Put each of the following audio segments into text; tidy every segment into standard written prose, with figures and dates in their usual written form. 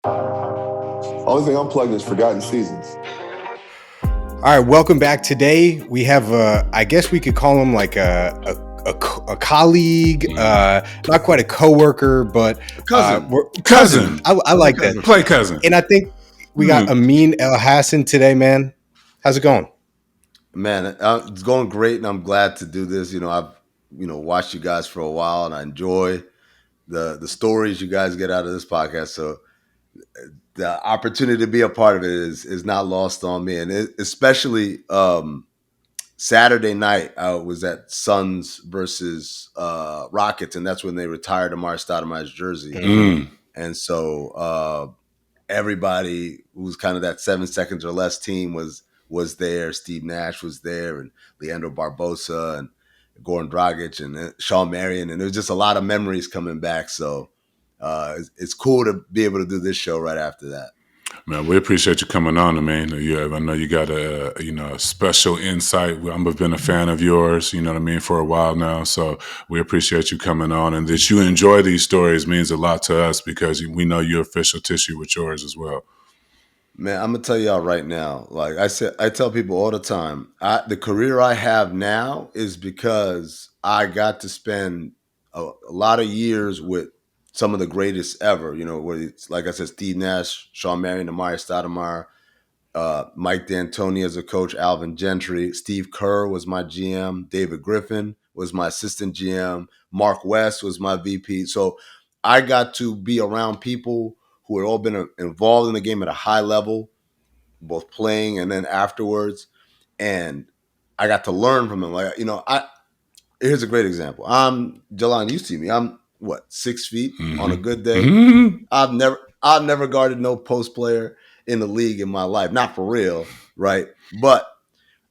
Only thing unplugged is Forgotten Seasons. All right, welcome back. Today we have, I guess we could call him like a colleague, not quite a coworker, but cousin. I like that. Play cousin. And I think we got Amin Elhassan today, man. How's it going? Man, it's going great, and I'm glad to do this. I've watched you guys for a while, and I enjoy the stories you guys get out of this podcast. So the opportunity to be a part of it is not lost on me, and especially Saturday night, I was at Suns versus Rockets, and that's when they retired Amari Stoudemire's jersey. And so everybody who's kind of that 7 seconds or less team was there. Steve Nash was there, and Leandro Barbosa, and Goran Dragic, and Shawn Marion, and there was just a lot of memories coming back. So it's cool to be able to do this show right after that. Man, we appreciate you coming on, man. I know you got a special insight. I've been a fan of yours, for a while now. So we appreciate you coming on, and that you enjoy these stories means a lot to us because we know you're official tissue with yours as well. Man, I'm gonna tell y'all right now. Like I tell people all the time, the career I have now is because I got to spend a lot of years with some of the greatest ever. Where it's, like I said, Steve Nash, Shawn Marion, Amari Stoudemire, Mike D'Antoni as a coach, Alvin Gentry, Steve Kerr was my GM, David Griffin was my assistant GM, Mark West was my VP. So I got to be around people who had all been involved in the game at a high level, both playing and then afterwards. And I got to learn from them. Here's a great example. Jalan, you see me. I'm 6 feet on a good day. I've never guarded no post player in the league in my life. Not for real, right? But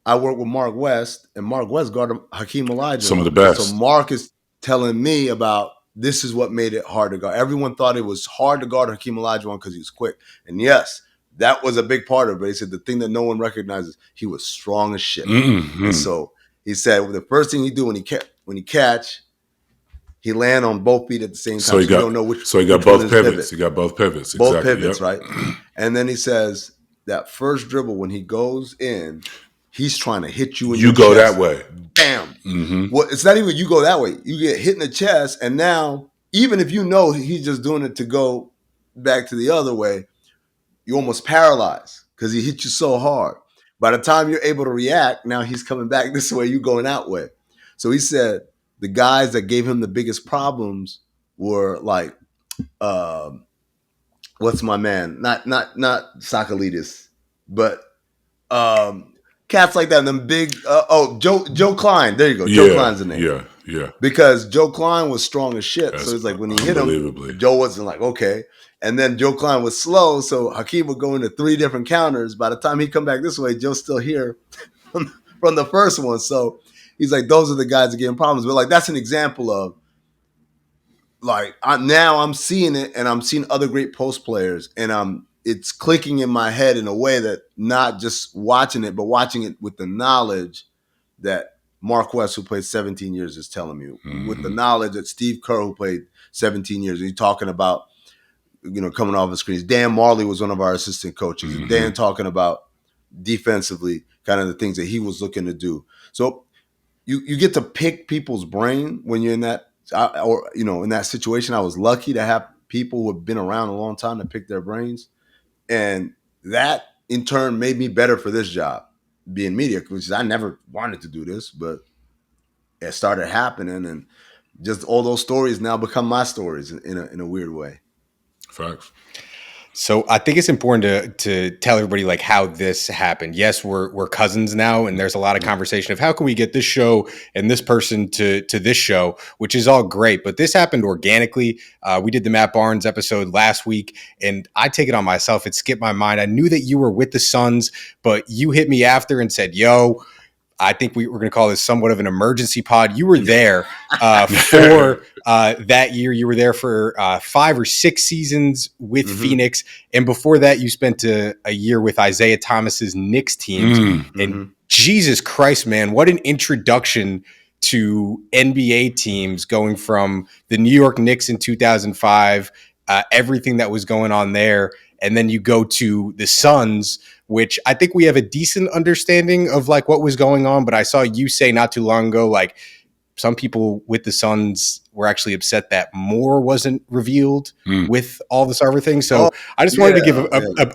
I work with Mark West, and Mark West guarded Hakeem Olajuwon. Some of the best. So Mark is telling me about this is what made it hard to guard. Everyone thought it was hard to guard Hakeem Olajuwon because he was quick. And yes, that was a big part of it. But he said the thing that no one recognizes, he was strong as shit. And so he said the first thing he do when he catch, he land on both feet at the same time. So he got both pivots. He got both pivots. Both pivots, right? And then he says that first dribble when he goes in, he's trying to hit you in your chest. You go that way. Bam. Well, it's not even you go that way. You get hit in the chest, and now even if you know he's just doing it to go back to the other way, you're almost paralyzed because he hit you so hard. By the time you're able to react, now he's coming back this way, you going that way. So he said the guys that gave him the biggest problems were like, what's my man? Not Sakalidis, but cats like that. And them big, Joe Klein. There you go. Joe Klein's the name. Yeah. Because Joe Klein was strong as shit. So it's like when he hit him, Joe wasn't like, okay. And then Joe Klein was slow, so Hakeem would go into 3 different counters. By the time he come back this way, Joe's still here from the first one. So he's like, those are the guys that get in problems. But like that's an example of like now I'm seeing it, and I'm seeing other great post players, and it's clicking in my head in a way that not just watching it, but watching it with the knowledge that Mark West, who played 17 years, is telling me, with the knowledge that Steve Kerr, who played 17 years, he's talking about, coming off the screens. Dan Marley was one of our assistant coaches. Dan talking about defensively, kind of the things that he was looking to do. So you get to pick people's brain when you're in that, in that situation. I was lucky to have people who have been around a long time to pick their brains. And that in turn made me better for this job, being media, because I never wanted to do this, but it started happening, and just all those stories now become my stories in a weird way. Facts. So I think it's important to tell everybody like how this happened. Yes, we're cousins now, and there's a lot of conversation of how can we get this show and this person to this show, which is all great. But this happened organically. We did the Matt Barnes episode last week, and I take it on myself. It skipped my mind. I knew that you were with the Suns, but you hit me after and said, yo, I think we were going to call this somewhat of an emergency pod. You were there for that year. You were there for 5 or 6 seasons with Phoenix. And before that, you spent a year with Isiah Thomas's Knicks teams. And Jesus Christ, man, what an introduction to NBA teams, going from the New York Knicks in 2005 everything that was going on there. And then you go to the Suns, which I think we have a decent understanding of like what was going on. But I saw you say not too long ago, like some people with the Suns were actually upset that more wasn't revealed with all this other things. So I just wanted to give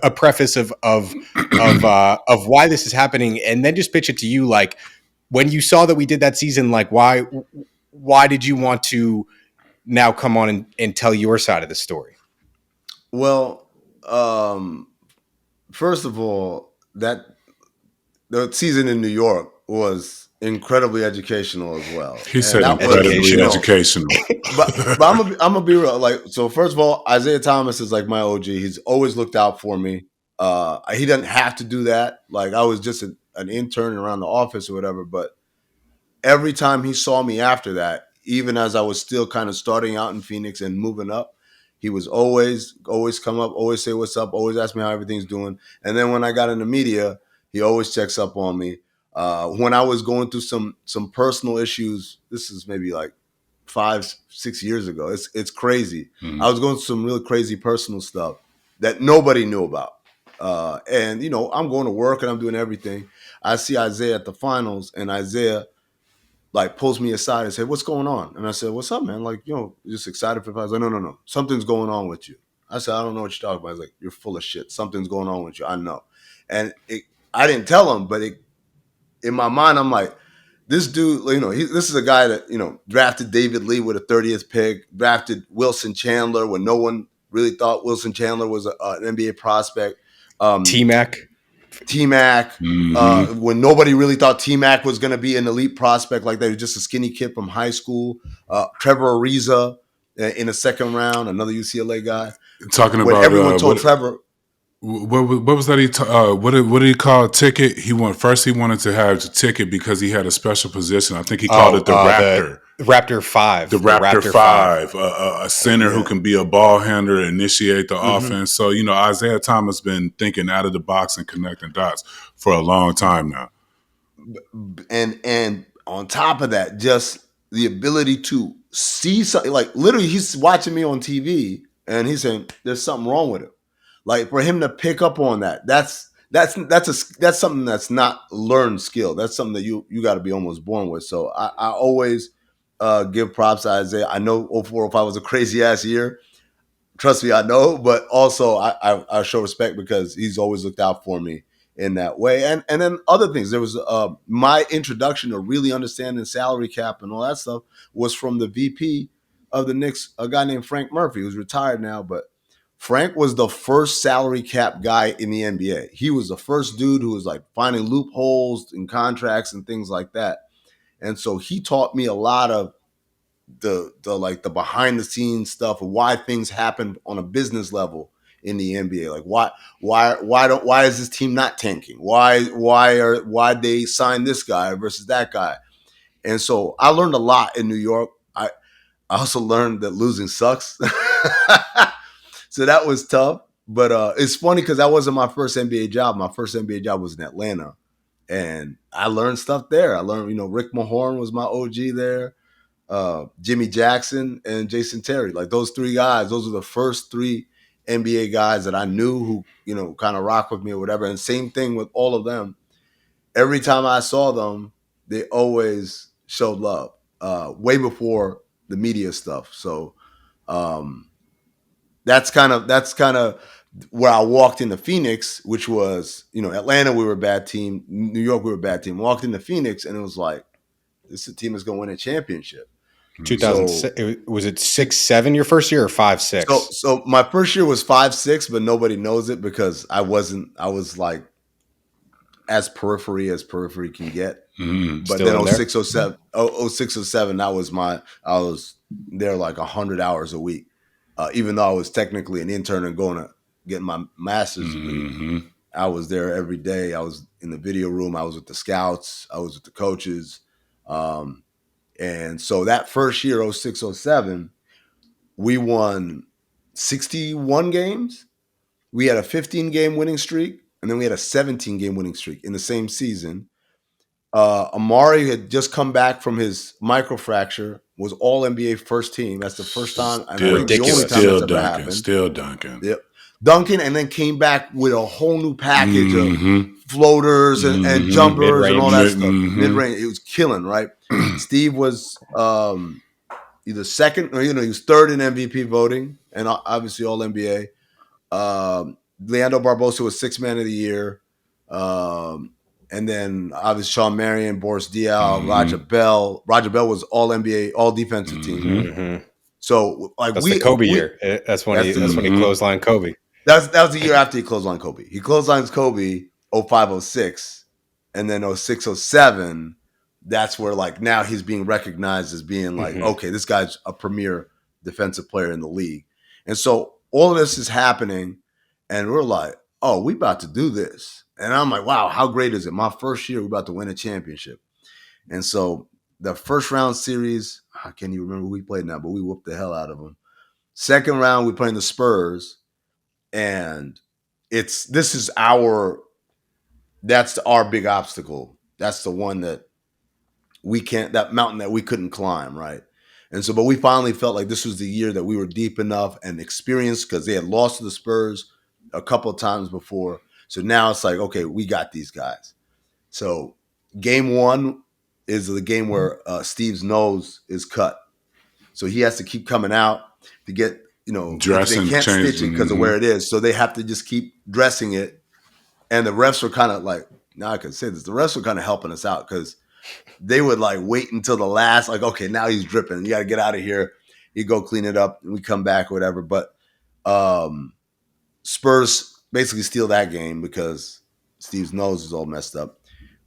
a preface of why this is happening, and then just pitch it to you. Like when you saw that we did that season, like why did you want to now come on and tell your side of the story? Well, first of all, the season in New York was incredibly educational as well. He said incredibly educational. but I'm gonna be real. Like, so first of all, Isiah Thomas is like my OG. He's always looked out for me. He doesn't have to do that. Like, I was just an intern around the office or whatever. But every time he saw me after that, even as I was still kind of starting out in Phoenix and moving up, he was always come up, always say what's up, always ask me how everything's doing. And then when I got in the media, he always checks up on me. When I was going through some personal issues, this is maybe like 5-6 years ago. It's crazy. Mm-hmm. I was going through some really crazy personal stuff that nobody knew about. And, you know, I'm going to work and I'm doing everything. I see Isiah at the finals, and Isiah like pulls me aside and said, "What's going on?" And I said, "What's up, man? Like, you know, just excited for the finals." Like, no. Something's going on with you. I said, "I don't know what you're talking about." He's like, "You're full of shit. Something's going on with you. I know." And I didn't tell him, but in my mind, I'm like, this dude, you know, this is a guy that, you know, drafted David Lee with a 30th pick, drafted Wilson Chandler when no one really thought Wilson Chandler was an NBA prospect. T-Mac, mm-hmm. When nobody really thought T-Mac was going to be an elite prospect like that. He was just a skinny kid from high school. Trevor Ariza in the second round, another UCLA guy. Talking when about everyone told Trevor. What was that? What did he call a ticket? He wanted to have the ticket because he had a special position. I think he called it the Raptor. The Raptor 5. The Raptor 5. A center who can be a ball handler, initiate the offense. So, you know, Isiah Thomas been thinking out of the box and connecting dots for a long time now. And on top of that, just the ability to see something, like literally he's watching me on TV and he's saying there's something wrong with him. Like, for him to pick up on that's something that's not learned skill. That's something that you got to be almost born with. So I always give props to Isiah. I know 04-05 was a crazy ass year. Trust me, I know. But also I show respect because he's always looked out for me in that way. And then other things. There was my introduction to really understanding salary cap and all that stuff was from the VP of the Knicks, a guy named Frank Murphy, who's retired now, but Frank was the first salary cap guy in the NBA. He was the first dude who was like finding loopholes in contracts and things like that. And so he taught me a lot of the behind the scenes stuff of why things happen on a business level in the NBA. Like why is this team not tanking? Why they sign this guy versus that guy? And so I learned a lot in New York. I also learned that losing sucks. So that was tough, but it's funny because that wasn't my first NBA job. My first NBA job was in Atlanta, and I learned stuff there. I learned, you know, Rick Mahorn was my OG there, Jimmy Jackson, and Jason Terry. Like, those three guys, those were the first three NBA guys that I knew who, you know, kind of rock with me or whatever. And same thing with all of them. Every time I saw them, they always showed love, way before the media stuff. So, that's kind of where I walked into Phoenix, which was, you know, Atlanta, we were a bad team. New York, we were a bad team. Walked into Phoenix, and it was like, this team is going to win a championship. 2006, was it 6-7 your first year or 5-6? So my first year was 5-6, but nobody knows it because I was like as periphery can get. Mm-hmm. But then 06-07, I was there like 100 hours a week. Even though I was technically an intern and going to get my master's degree, I was there every day. I was in the video room. I was with the scouts. I was with the coaches. And so that first year, 06-07, we won 61 games. We had a 15-game winning streak, and then we had a 17-game winning streak in the same season. Amari had just come back from his microfracture, was all NBA first team. That's the first time, and I think the only time that's ever happened. Still dunking. Yep. Dunking, and then came back with a whole new package of floaters and jumpers mid-range, and all that stuff. Mid-range. It was killing, right? Steve was either second or, he was third in MVP voting, and obviously all NBA. Leandro Barbosa was sixth man of the year. And then obviously Shawn Marion, Boris Diaw, Roger Bell. Roger Bell was all NBA, all defensive team. So like that's the Kobe year. That's when he clotheslined Kobe. That was the year after he clotheslined Kobe. He clotheslines Kobe 05-06, and then 06-07. That's where like now he's being recognized as being like, okay, this guy's a premier defensive player in the league. And so all of this is happening, and we're like, oh, we about to do this. And I'm like, wow, how great is it? My first year, we're about to win a championship. And so the first round series, I can't even remember who we played now, but we whooped the hell out of them. Second round, we playing the Spurs. And that's our big obstacle. That's the one that that mountain that we couldn't climb, right? And so, but we finally felt like this was the year that we were deep enough and experienced, because they had lost to the Spurs a couple of times before. So now it's like, okay, we got these guys. So game one is the game where Steve's nose is cut. So he has to keep coming out to get, dressing, they can't stitch it because of where it is. So they have to just keep dressing it. And the refs were kind of like, now I can say this, the refs were kind of helping us out, because they would like wait until the last, like, okay, now he's dripping. You got to get out of here. You go clean it up and we come back or whatever. But Spurs basically steal that game because Steve's nose is all messed up.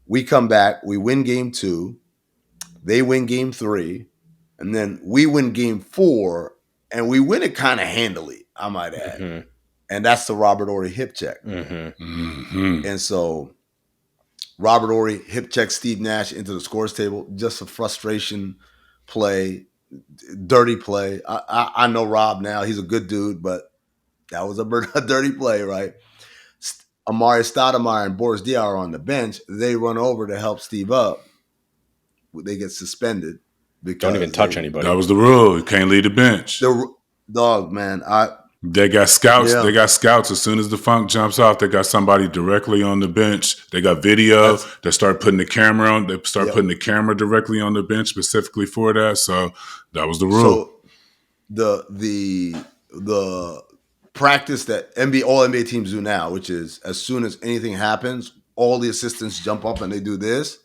We come back. We win game 2. They win game 3. And then we win game 4. And we win it kind of handily, I might add. And that's the Robert Horry hip check. And so Robert Horry hip check Steve Nash into the scores table. Just a frustration play, dirty play. I know Rob now. He's a good dude, but that was a dirty play, right? Amari Stoudemire and Boris Diaw are on the bench. They run over to help Steve up. They get suspended. Don't even touch anybody. That was the rule. You can't leave the bench. Dog, man. They got scouts. Yeah. They got scouts. As soon as the funk jumps off, they got somebody directly on the bench. They got video. They start putting the camera on. They start putting the camera directly on the bench specifically for that. So that was the rule. So the practice that all NBA teams do now, which is as soon as anything happens, all the assistants jump up and they do this.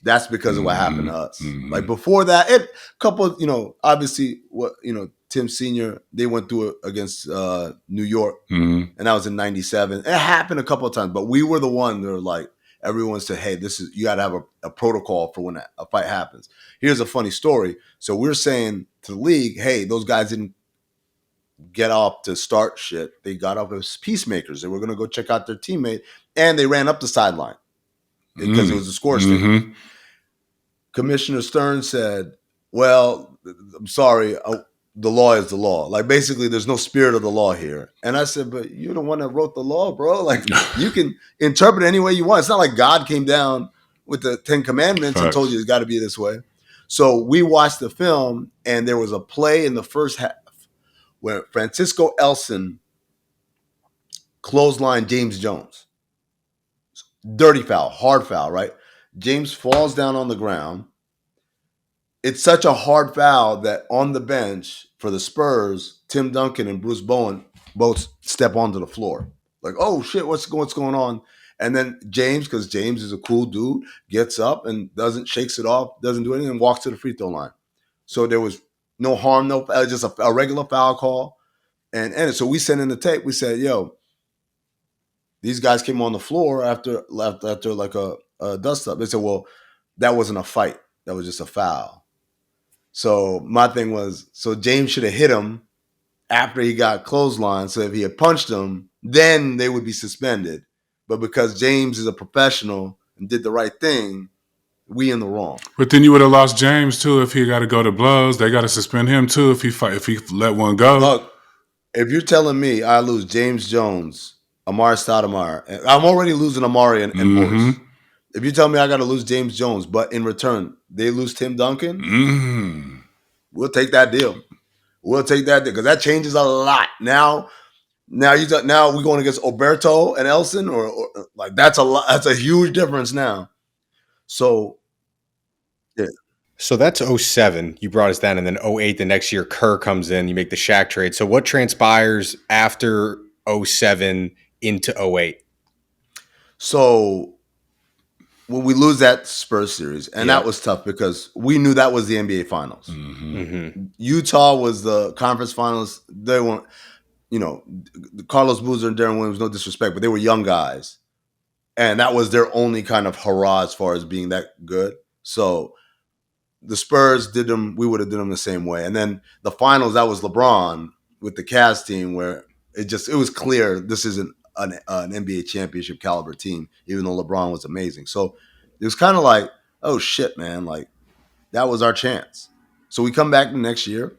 That's because of what happened to us. Like before that, obviously what Tim Sr., they went through it against New York, and that was in '97. It happened a couple of times, but we were the one that were like, everyone said, hey, you got to have a protocol for when a fight happens. Here's a funny story. So we're saying to the league, hey, those guys didn't get up to start shit. They got up as peacemakers. They were going to go check out their teammate, and they ran up the sideline because it was a score stick. Commissioner Stern said, well, I'm sorry, the law is the law. Like, basically, there's no spirit of the law here. And I said, but you're the one that wrote the law, bro. Like, you can interpret it any way you want. It's not like God came down with the 10 Commandments and told you it's got to be this way. So we watched the film, and there was a play in the first half where Francisco Elson clotheslined James Jones. Dirty foul, hard foul, right? James falls down on the ground. It's such a hard foul that on the bench for the Spurs, Tim Duncan and Bruce Bowen both step onto the floor. Like, oh shit, what's going on? And then James, because James is a cool dude, gets up and shakes it off, doesn't do anything, and walks to the free throw line. So there was no harm, just a regular foul call. And so we sent in the tape. We said, yo, these guys came on the floor after like a dust up. They said, well, that wasn't a fight. That was just a foul. So my thing was, so James should have hit him after he got clotheslined. So if he had punched him, then they would be suspended. But because James is a professional and did the right thing, we in the wrong. But then you would have lost James too if he got to go to blows. They got to suspend him too if he let one go. Look, if you're telling me I lose James Jones, Amari Stoudemire, I'm already losing Amari and Boris. If you tell me I got to lose James Jones, but in return they lose Tim Duncan, we'll take that deal. We'll take that deal because that changes a lot. Now we're going against Oberto and Elson, or like that's a lot. That's a huge difference now. So, yeah. So that's 07. You brought us down, and then 08, the next year, Kerr comes in. You make the Shaq trade. So what transpires after 07 into 08? So when we lose that Spurs series, and that was tough because we knew that was the NBA Finals. Utah was the conference finals. They weren't, Carlos Boozer and Darren Williams, no disrespect, but they were young guys. And that was their only kind of hurrah as far as being that good. So the Spurs did them, we would have done them the same way. And then the finals, that was LeBron with the Cavs team, where it was clear this isn't an NBA championship caliber team, even though LeBron was amazing. So it was kind of like, oh shit, man, like that was our chance. So we come back the next year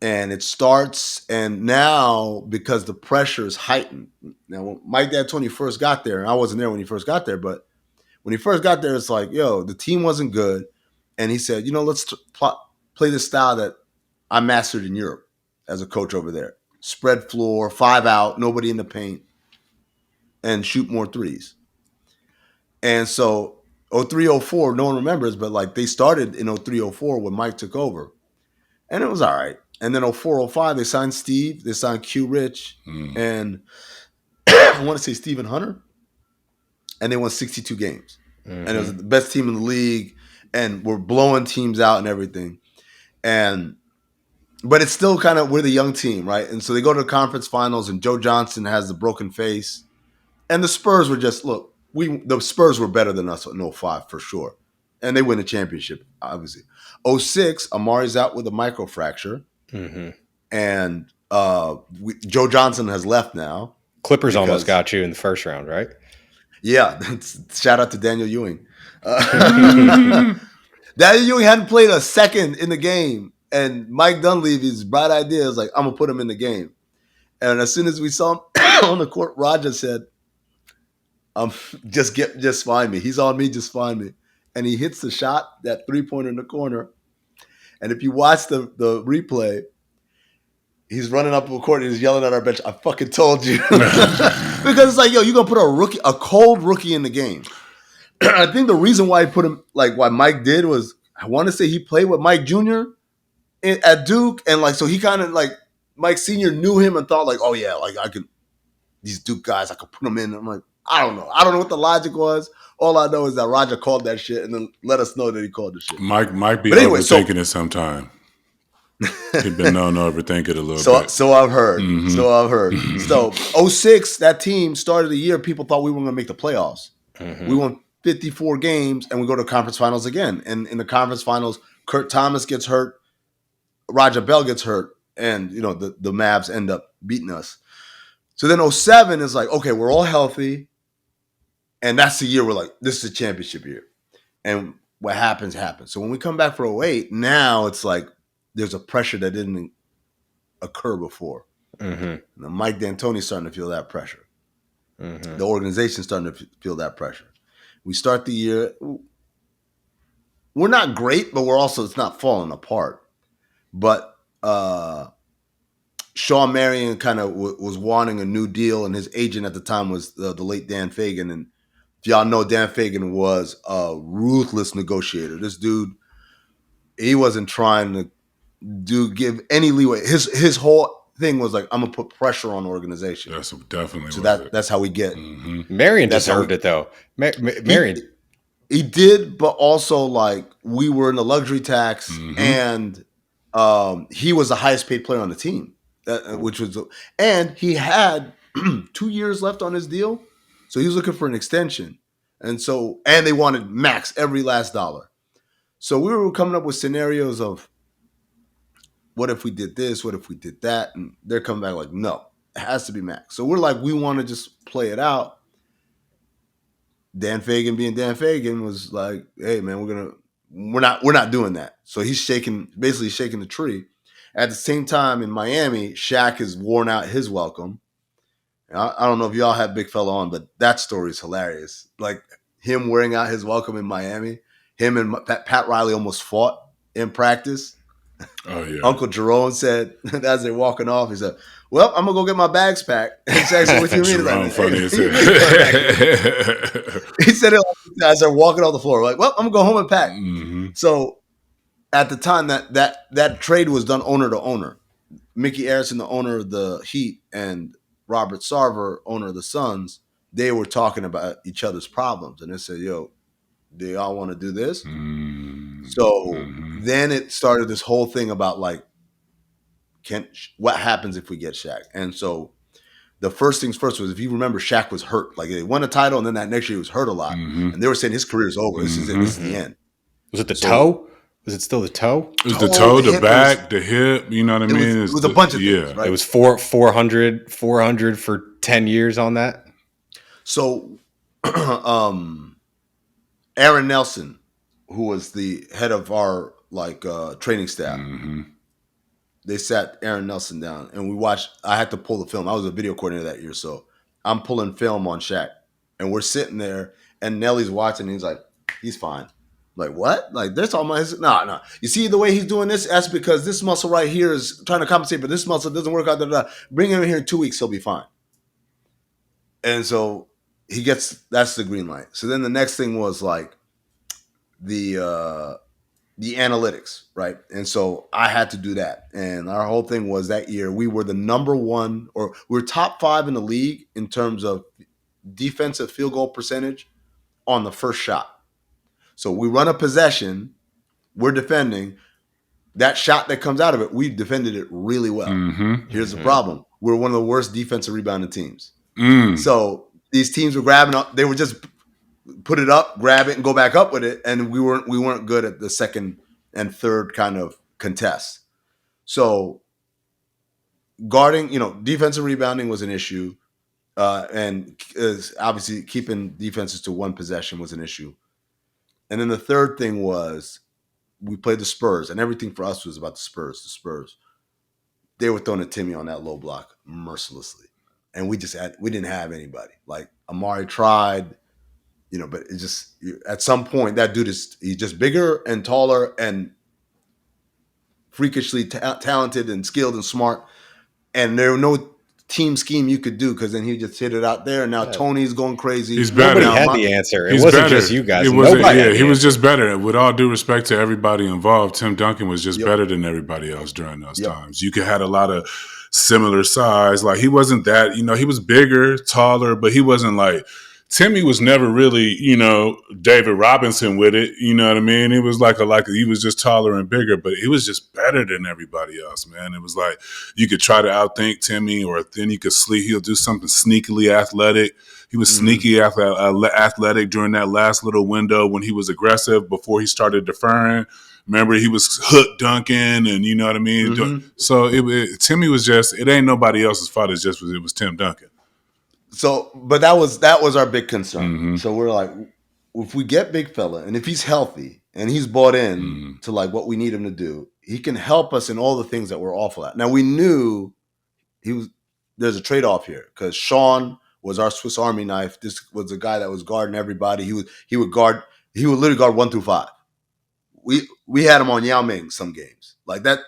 and it starts, and now because the pressure is heightened. Now, when Mike D'Antoni first got there, and I wasn't there when he first got there, but when he first got there, it's like, yo, the team wasn't good. And he said, let's play the style that I mastered in Europe as a coach over there. Spread floor, 5 out, nobody in the paint, and shoot more threes. And so 03-04, no one remembers, but like they started in 03-04 when Mike took over. And it was all right. And then 04-05, they signed Steve, they signed Q Rich, and I want to say Stephen Hunter. And they won 62 games. And it was the best team in the league, and we're blowing teams out and everything. But it's still kind of, we're the young team, right? And so they go to the conference finals, and Joe Johnson has the broken face. And the Spurs were just, the Spurs were better than us in 05 for sure. And they win the championship, obviously. 06, Amari's out with a microfracture. And Joe Johnson has left now. Clippers almost got you in the first round, right? Yeah. Shout out to Daniel Ewing. Daniel Ewing hadn't played a second in the game. And Mike Dunleavy's bright idea is like, I'm going to put him in the game. And as soon as we saw him on the court, Roger said, just find me. He's on me, just find me. And he hits the shot, that three-pointer in the corner. And if you watch the replay, he's running up the court and he's yelling at our bench, I fucking told you. Because it's like, yo, you're going to put a cold rookie in the game. I think the reason why he put him, like why Mike did was, I want to say he played with Mike Jr. at Duke. And like, so he kind of like, Mike Sr. knew him and thought like, oh yeah, like these Duke guys, I could put them in. I'm like, I don't know. I don't know what the logic was. All I know is that Roger called that shit and then let us know that he called the shit. Mike might be overthinking it sometime. He'd been known to overthink it a little bit. So I've heard. So I've heard. So 06, that team started the year, people thought we were going to make the playoffs. We won 54 games and we go to conference finals again. And in the conference finals, Kurt Thomas gets hurt, Roger Bell gets hurt, and the Mavs end up beating us. So then 07 is like, okay, we're all healthy. And that's the year we're like, this is a championship year. And what happens, happens. So when we come back for 08, now it's like there's a pressure that didn't occur before. Now Mike D'Antoni's starting to feel that pressure. The organization's starting to feel that pressure. We start the year. We're not great, but it's not falling apart. But Shawn Marion kind of was wanting a new deal, and his agent at the time was the late Dan Fagan. And if y'all know, Dan Fagan was a ruthless negotiator. This dude, he wasn't trying to give any leeway. His whole thing was like, I'm gonna put pressure on the organization. That's definitely so that's how we get. Marion deserved it though. Marion, he did, but also like we were in the luxury tax, and he was the highest paid player on the team, and he had 2 years left on his deal. So he was looking for an extension. And they wanted max every last dollar. So we were coming up with scenarios of what if we did this? What if we did that? And they're coming back like, no, it has to be max. So we're like, we want to just play it out. Dan Fagan being Dan Fagan was like, hey man, we're not doing that. So he's basically shaking the tree. At the same time in Miami, Shaq has worn out his welcome. I don't know if y'all had Big Fella on, but that story is hilarious. Like him wearing out his welcome in Miami. Him and Pat Riley almost fought in practice. Oh yeah. Uncle Jerome said as they're walking off, he said, "Well, I'm gonna go get my bags packed." And Shaq said, "What do you mean?" Jerome, funny as hell. He said it as they're walking off the floor, like, "Well, I'm gonna go home and pack." Mm-hmm. So at the time that trade was done owner to owner, Mickey Arison, the owner of the Heat, and Robert Sarver, owner of the Suns, they were talking about each other's problems, and they said, "Yo, do y'all want to do this?" Mm-hmm. So then it started this whole thing about like, what happens if we get Shaq? And so the first things first was, if you remember, Shaq was hurt. Like, he won a title, and then that next year he was hurt a lot, and they were saying his career is over. This is it. This is the end. Was it the toe? Was it still the toe? It was the toe, the back, the hip. You know what I mean? It was a bunch of things. Right? It was 400 for 10 years on that. So, Aaron Nelson, who was the head of our training staff, they sat Aaron Nelson down, and we watched. I had to pull the film. I was a video coordinator that year, so I'm pulling film on Shaq, and we're sitting there, and Nelly's watching, and he's like, "He's fine." Like, what? Like, there's all my no. You see the way he's doing this? That's because this muscle right here is trying to compensate, but this muscle doesn't work out. Bring him in here in 2 weeks, he'll be fine. And so that's the green light. So then the next thing was like the analytics, right? And so I had to do that. And our whole thing was that year we were the number one, or we were top 5 in the league in terms of defensive field goal percentage on the first shot. So we run a possession, we're defending. That shot that comes out of it, we defended it really well. Here's the problem. We're one of the worst defensive rebounding teams. So these teams were grabbing up. They would just put it up, grab it, and go back up with it. And we weren't good at the second and third kind of contest. So guarding, defensive rebounding was an issue. And obviously keeping defenses to one possession was an issue. And then the third thing was we played the Spurs, and everything for us was about the Spurs. The Spurs, they were throwing a Timmy on that low block mercilessly, and we didn't have anybody. Like, Amari tried, but it just, at some point that dude he's just bigger and taller and freakishly talented and skilled and smart, and there were no team scheme you could do, because then he just hit it out there, and now Tony's going crazy. He's better. Nobody had the answer. It wasn't just you guys. He was just better. With all due respect to everybody involved, Tim Duncan was just better than everybody else during those times. You could have a lot of similar size. Like, he wasn't that, he was bigger, taller, but he wasn't like, Timmy was never really, David Robinson with it. You know what I mean? It was like he was just taller and bigger, but it was just better than everybody else, man. It was like you could try to outthink Timmy, or then you could he'll do something sneakily athletic. He was sneaky athletic during that last little window when he was aggressive before he started deferring. Remember, he was hook dunking, and you know what I mean? So Timmy was just, it ain't nobody else's fault. It was Tim Duncan. So, but that was our big concern. So we're like, if we get big fella, and if he's healthy and he's bought in to like what we need him to do, he can help us in all the things that we're awful at. Now, we knew there's a trade-off here, because Shawn was our Swiss Army knife. This was a guy that was guarding everybody. He would literally guard 1 through 5. We had him on Yao Ming some games like that.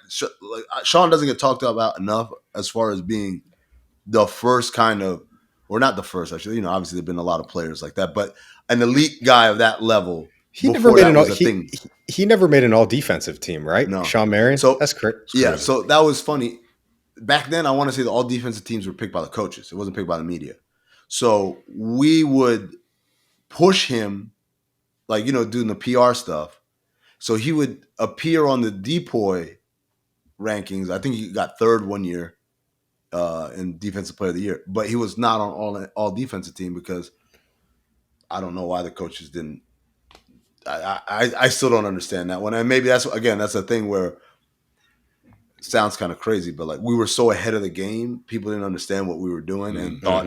Shawn doesn't get talked about enough as far as being the first kind of, or not the first, actually. Obviously there've been a lot of players like that, but an elite guy of that level. He never made an all defensive team, right? No. Shawn Marion. So that's correct. Yeah. So that was funny. Back then, I want to say the all defensive teams were picked by the coaches. It wasn't picked by the media. So we would push him, like, doing the PR stuff. So he would appear on the DPOY rankings. I think he got 3rd one year. In Defensive Player of the Year, but he was not on all defensive team, because I don't know why the coaches didn't. I still don't understand that one, and maybe that's a thing where it sounds kind of crazy, but like, we were so ahead of the game, people didn't understand what we were doing and thought,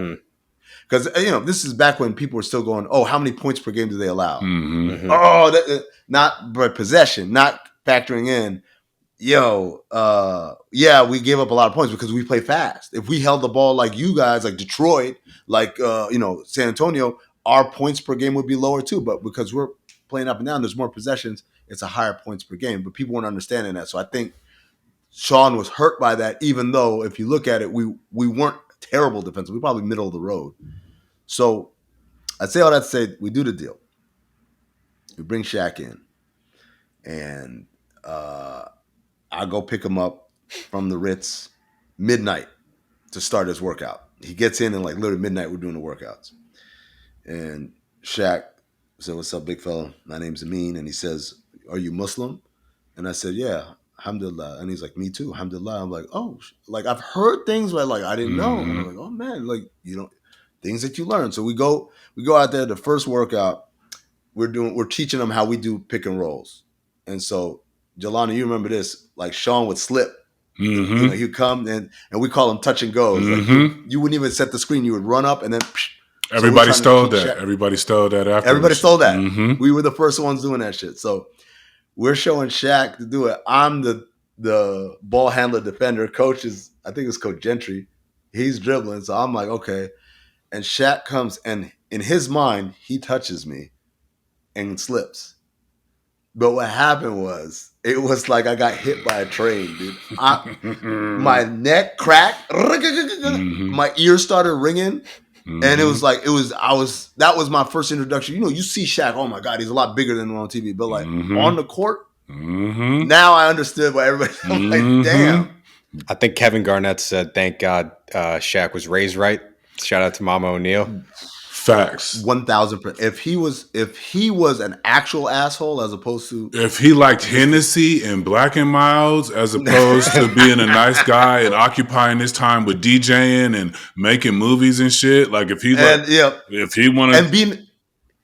because this is back when people were still going, oh, how many points per game do they allow? Oh, not by possession, not factoring in. We gave up a lot of points because we play fast. If we held the ball like you guys, like Detroit, like San Antonio, our points per game would be lower too. But because we're playing up and down, there's more possessions. It's a higher points per game. But people weren't understanding that. So I think Shawn was hurt by that, even though if you look at it, we weren't terrible defensively. We're probably middle of the road. So I'd say all that to say we do the deal. We bring Shaq in. And I go pick him up from the Ritz midnight to start his workout. He gets in and like literally midnight we're doing the workouts. And Shaq said, "What's up, big fella? My name's Amin." And he says, "Are you Muslim?" And I said, "Yeah, alhamdulillah." And he's like, "Me too, alhamdulillah." I'm like, "Oh, like I've heard things, but like I didn't know." And I'm like, "Oh man, like things that you learn." So we go out there. The first workout we're teaching them how we do pick and rolls. And so, Jelani, you remember this? Like Shawn would slip. He'd come and we call them touch and goes. Like you wouldn't even set the screen. You would run up and then. Everybody stole that. Everybody stole that after. Everybody stole that. We were the first ones doing that shit. So we're showing Shaq to do it. I'm the ball handler defender. I think it's Coach Gentry. He's dribbling. So I'm like, okay. And Shaq comes and in his mind, he touches me and slips. But what happened was, it was like I got hit by a train, dude. My neck cracked. My ears started ringing. And it was like, that was my first introduction. You see Shaq, oh my God, he's a lot bigger than on TV. But like on the court, now I understood what everybody, I'm like, damn. I think Kevin Garnett said, "Thank God Shaq was raised right." Shout out to Mama O'Neal. Facts. 1,000%. If he was an actual asshole as opposed to if he liked Hennessy and Black and Milds as opposed to being a nice guy and occupying his time with DJing and making movies and shit, like if he if he wanted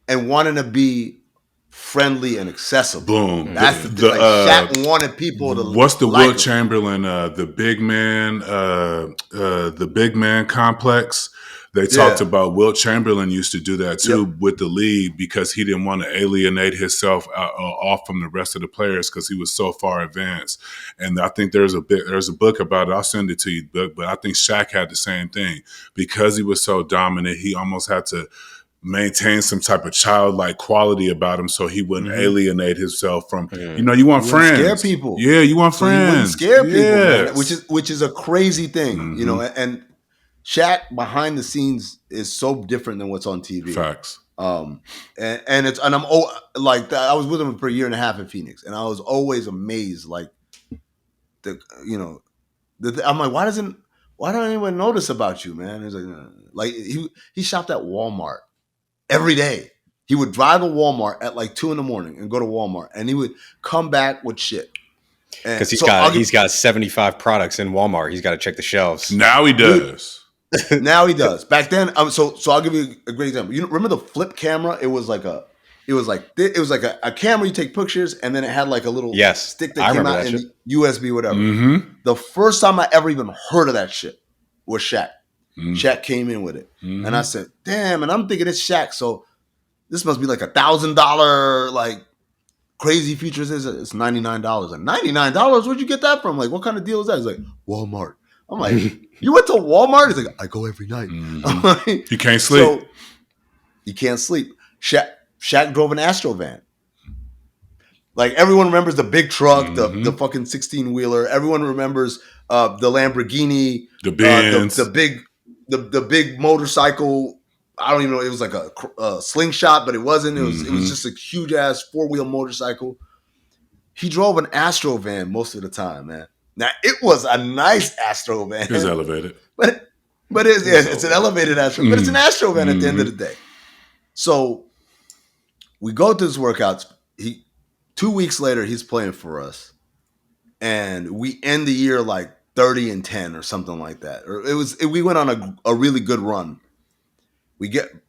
and wanting to be friendly and accessible. Boom. That's the thing. Like Shaq wanted people to. What's the like Wilt Chamberlain? The big man complex. They talked about Wilt Chamberlain used to do that too with the league because he didn't want to alienate himself off from the rest of the players because he was so far advanced. And I think there's a book about it. I'll send it to you, but I think Shaq had the same thing because he was so dominant. He almost had to maintain some type of childlike quality about him so he wouldn't alienate himself from. You want friends, scare people. Yeah, you want friends, scare people, man, which is a crazy thing, and. Shaq behind the scenes is so different than what's on TV. Facts. And I'm like I was with him for a year and a half in Phoenix, and I was always amazed. Like I'm like, why don't anyone notice about you, man? He's like he shopped at Walmart every day. He would drive to Walmart at like 2 a.m. and go to Walmart, and he would come back with shit. Because he's got 75 products in Walmart. He's got to check the shelves. Now he does. Now he does. Back then, so I'll give you a great example. You remember the flip camera? It was like a camera you take pictures, and then it had like a little stick that came out in USB, whatever. The first time I ever even heard of that shit was Shaq. Shaq came in with it, and I said, "Damn!" And I'm thinking it's Shaq, so this must be like $1,000 like crazy features. It's $99. Like $99? Where'd you get that from? Like, what kind of deal is that? He's like, Walmart. I'm like, you went to Walmart? He's like, I go every night. I'm like, you can't sleep. So, you can't sleep. Shaq drove an Astro van. Like everyone remembers the big truck, the fucking 16-wheeler. Everyone remembers the Lamborghini, the Benz, the big motorcycle. I don't even know. It was like a slingshot, but it wasn't. It was just a huge ass 4-wheel motorcycle. He drove an Astro van most of the time, man. Now it was a nice Astro van. It's elevated, but it's an elevated Astro, but it's an Astro van at the end of the day. So we go to his workouts. 2 weeks later, he's playing for us, and we end the year like 30-10 or something like that. Or we went on a really good run.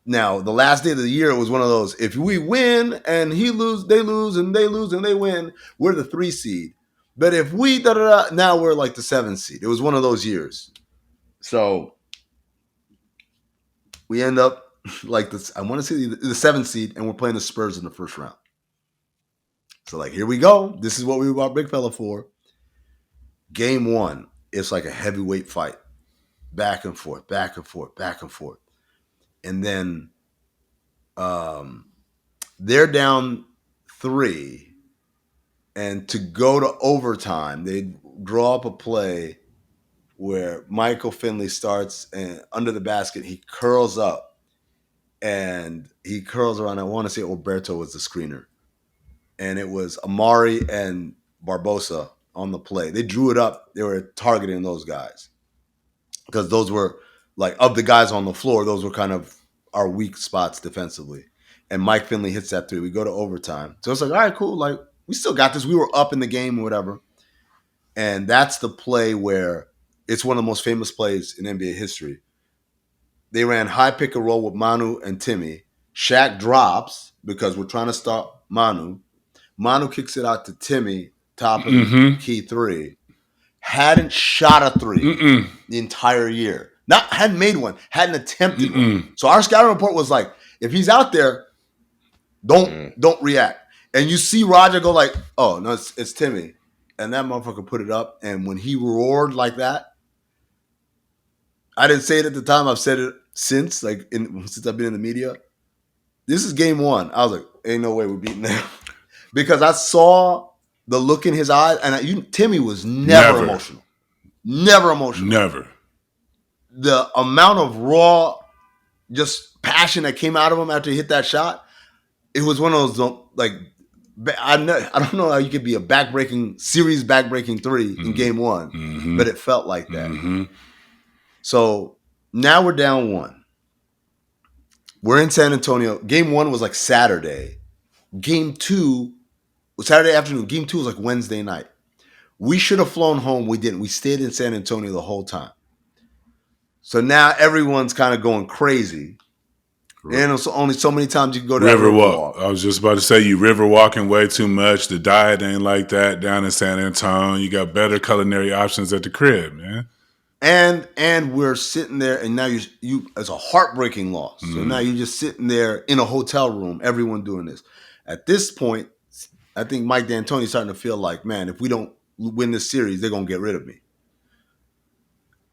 Now the last day of the year was one of those. If we win and he lose, they lose, and they lose and they win, we're the 3 seed. But if we now we're like the 7 seed. It was one of those years. So we end up like this. I want to say the 7 seed, and we're playing the Spurs in the first round. So like, here we go. This is what we brought Big Fella for. Game 1, it's like a heavyweight fight, back and forth, back and forth, back and forth. And then They're down 3, and to go to overtime, they draw up a play where Michael Finley starts and under the basket, he curls up and he curls around. I want to say Alberto was the screener, and it was Amari and Barbosa on the play. They drew it up. They were targeting those guys because those were like of the guys on the floor. Those were kind of our weak spots defensively. And Mike Finley hits that 3. We go to overtime. So it's like, all right, cool. Like we still got this. We were up in the game or whatever. And that's the play where it's one of the most famous plays in NBA history. They ran high pick and roll with Manu and Timmy. Shaq drops because we're trying to stop Manu. Manu kicks it out to Timmy, top of the key 3. Hadn't shot a 3 the entire year. Hadn't made one. Hadn't attempted one. So our scouting report was like, if he's out there, don't react. And you see Roger go like, oh, no, it's Timmy. And that motherfucker put it up. And when he roared like that, I didn't say it at the time. I've said it since, since I've been in the media. This is game 1. I was like, ain't no way we're beating them. Because I saw the look in his eyes. And Timmy was never emotional. Never emotional. Never. The amount of raw, just passion that came out of him after he hit that shot, it was one of those, like, I don't know how you could be a series back-breaking 3 in game 1, but it felt like that. So now we're down 1. We're in San Antonio. Game 1 was like Saturday. Game 2 was Saturday afternoon. Game 2 was like Wednesday night. We should have flown home. We didn't. We stayed in San Antonio the whole time. So now everyone's kind of going crazy. Right. And it's only so many times you can go to Riverwalk. I was just about to say, you river walking way too much. The diet ain't like that down in San Antonio. You got better culinary options at the crib, man. And we're sitting there, and now you it's a heartbreaking loss. So now you're just sitting there in a hotel room, everyone doing this. At this point, I think Mike D'Antoni's starting to feel like, man, if we don't win this series, they're going to get rid of me.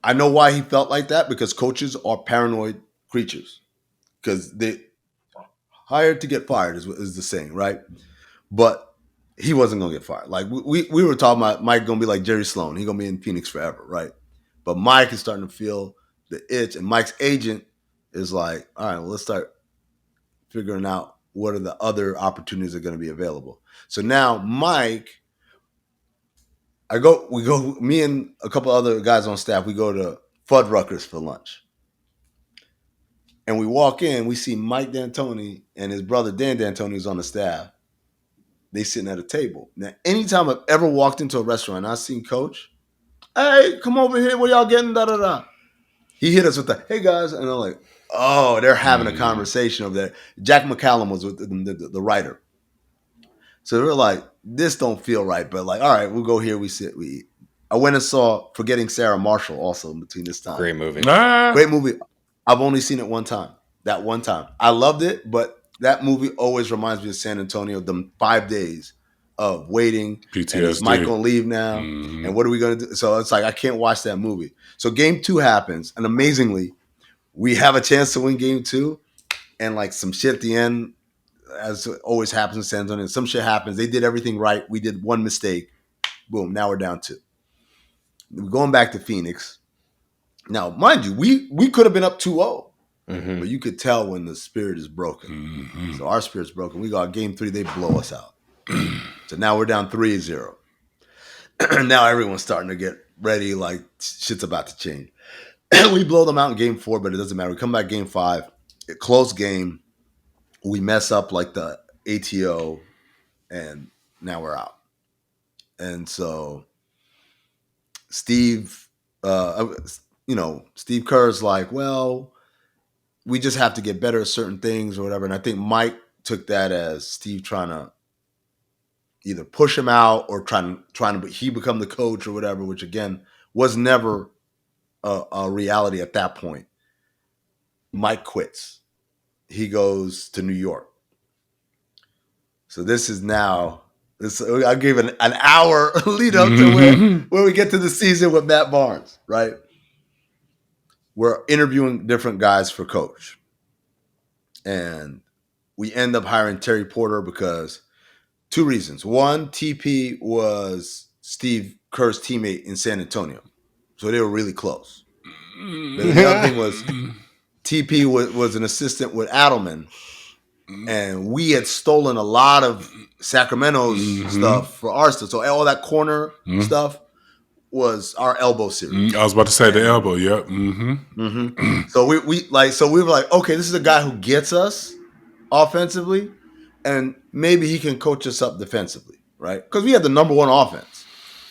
I know why he felt like that, because coaches are paranoid creatures. Because they hired to get fired is the saying, right? But he wasn't going to get fired. Like we were talking about Mike going to be like Jerry Sloan. He's going to be in Phoenix forever, right? But Mike is starting to feel the itch. And Mike's agent is like, all right, well, let's start figuring out what are the other opportunities that are going to be available. So now Mike, me and a couple other guys on staff, we go to Fuddruckers for lunch. And we walk in, we see Mike D'Antoni and his brother Dan D'Antoni, who's on the staff. They sitting at a table. Now, anytime I've ever walked into a restaurant and I've seen Coach, hey, come over here, what y'all getting, da-da-da. He hit us with the, hey, guys. And I'm like, oh, they're having a conversation over there. Jack McCallum was with the writer. So they're like, this don't feel right. But like, all right, we'll go here, we sit, we eat. I went and saw Forgetting Sarah Marshall also in between this time. Great movie. Great movie. I've only seen it one time. That one time. I loved it, but that movie always reminds me of San Antonio, the 5 days of waiting. PTSD. And is Mike going to leave now? And what are we going to do? So it's like, I can't watch that movie. So game 2 happens. And amazingly, we have a chance to win game 2. And like some shit at the end, as always happens in San Antonio, some shit happens. They did everything right. We did one mistake. Boom. Now we're down 2. We're going back to Phoenix. Now, mind you, we could have been up 2-0, but you could tell when the spirit is broken. So our spirit's broken. We got game 3, they blow us out. So now we're down 3-0. Now everyone's starting to get ready, like shit's about to change. We blow them out in game 4, but it doesn't matter. We come back game 5, close game. We mess up like the ATO, and now we're out. And so Steve Kerr's like, well, we just have to get better at certain things or whatever. And I think Mike took that as Steve trying to either push him out or trying to he become the coach or whatever, which again was never a reality at that point. Mike quits. He goes to New York. So this is now. I gave an hour lead up to where we get to the season with Matt Barnes, right? We're interviewing different guys for coach. And we end up hiring Terry Porter because 2 reasons. One, TP was Steve Kerr's teammate in San Antonio, so they were really close. But the other thing was TP was an assistant with Adelman, and we had stolen a lot of Sacramento's stuff for our stuff. So all that corner stuff was our elbow series. I was about to say the elbow. Yep. So we were like, okay, this is a guy who gets us offensively, and maybe he can coach us up defensively, right? Because we had the number 1 offense,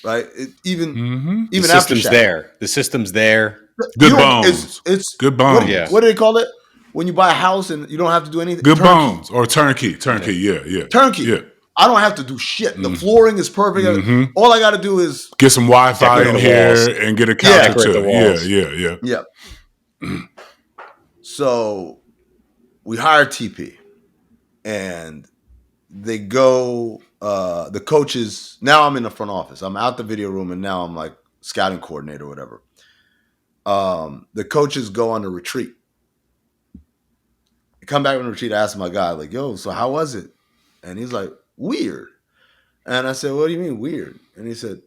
right? Even the after system's Shaq. there. The system's there. Good bones. It's good bones. What do they call it when you buy a house and you don't have to do anything? Good bones or turnkey. Yeah. Turnkey. Yeah. I don't have to do shit. The flooring is perfect. All I got to do is get some Wi-Fi in here and get a couch or two. Yeah. So we hired TP, and they go. The coaches. Now I'm in the front office. I'm out the video room, and now I'm like scouting coordinator or whatever. The coaches go on a retreat. I come back from the retreat. I ask my guy, like, "Yo, so how was it?" And he's like, "Weird." And I said, "What do you mean weird?" And he said,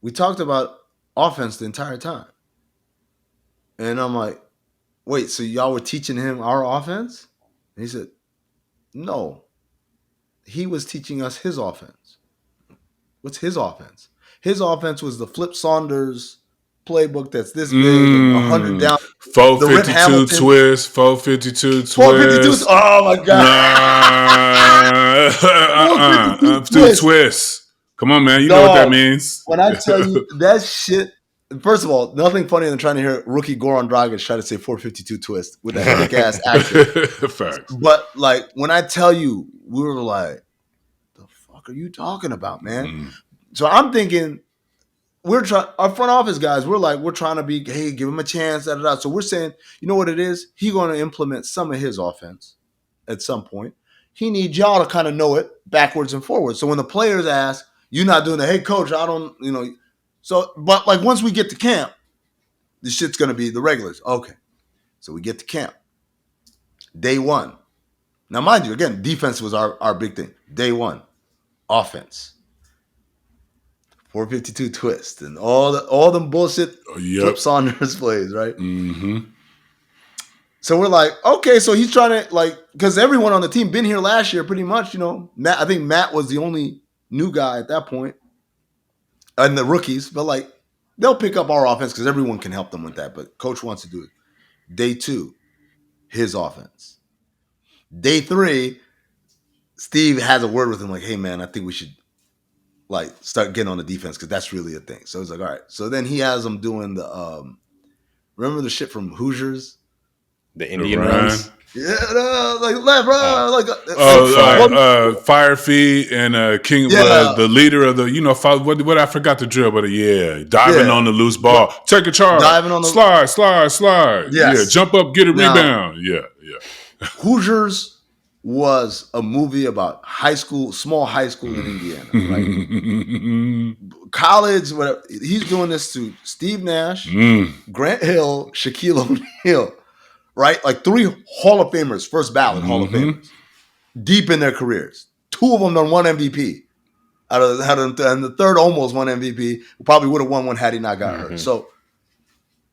"We talked about offense the entire time." And I'm like, "Wait, so y'all were teaching him our offense?" And he said, "No. He was teaching us his offense." What's his offense? His offense was the Flip Saunders playbook that's this big and 100 down. 452 twist, 452 twist. 452. Oh my God. Twist. Come on, man. You know what that means. When I tell you that shit, first of all, nothing funnier than trying to hear rookie Goran Dragic try to say 452 twist with that thick ass accent. Facts. But like when I tell you, we were like, the fuck are you talking about, man? So I'm thinking, our front office guys, we're trying to be, hey, give him a chance, da, da, da. So we're saying, you know what it is? He's going to implement some of his offense at some point. He needs y'all to kind of know it backwards and forwards. So when the players ask, you're not doing the, hey, coach, I don't, So, but like once we get to camp, this shit's going to be the regulars. Okay. So we get to camp. Day 1. Now, mind you, again, defense was our big thing. Day 1, offense. 452 twist and all them bullshit Flip Saunders plays, right? So we're like, okay, so he's trying to like, because everyone on the team been here last year pretty much, Matt, I think Matt was the only new guy at that point, and the rookies, but like they'll pick up our offense because everyone can help them with that, but coach wants to do it. Day 2, his offense. Day 3, Steve has a word with him like, hey man, I think we should like start getting on the defense because that's really a thing. So he's like, all right. So then he has them doing the remember the shit from Hoosiers? The Indian runs? Yeah, like left, like Fire Feet and King, the leader of the, what I forgot the drill, but diving on the loose ball, take a charge, diving on the slide, jump up, get a rebound, Hoosiers was a movie about small high school in Indiana, right? College, whatever. He's doing this to Steve Nash, Grant Hill, Shaquille O'Neal, right? Like 3 Hall of Famers, first ballot Hall of Famers, deep in their careers. 2 of them done 1 MVP. And the third almost won MVP. Probably would have won one had he not got hurt. So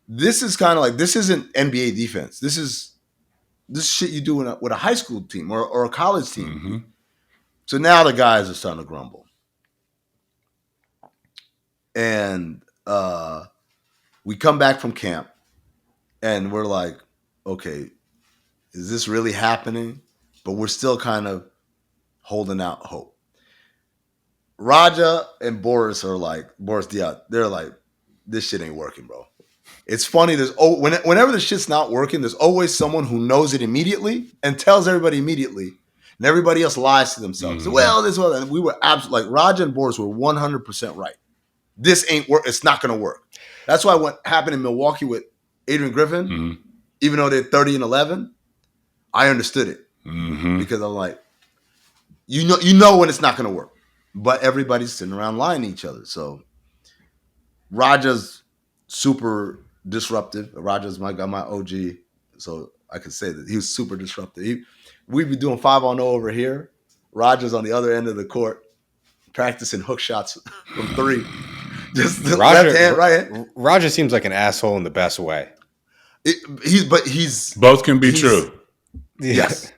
this is kind of like, this isn't NBA defense. This is shit you do with a high school team or a college team. So now the guys are starting to grumble. And we come back from camp and we're like, okay, is this really happening? But we're still kind of holding out hope. Raja and Boris Diaw, they're like, this shit ain't working, bro. It's funny. Whenever the shit's not working, there's always someone who knows it immediately and tells everybody immediately, and everybody else lies to themselves. Well, and we were absolutely like Raja and Boris were 100% right. This ain't work. It's not going to work. That's why what happened in Milwaukee with Adrian Griffin, even though they're 30-11, I understood it because I'm like, you know when it's not going to work, but everybody's sitting around lying to each other. So Raja's super disruptive. Raja's my OG, so I could say that he was super disruptive. We'd be doing 5-on-0 over here. Roger's on the other end of the court practicing hook shots from 3. Just the left hand, right hand. Roger seems like an asshole in the best way. He's both can be true. Yes.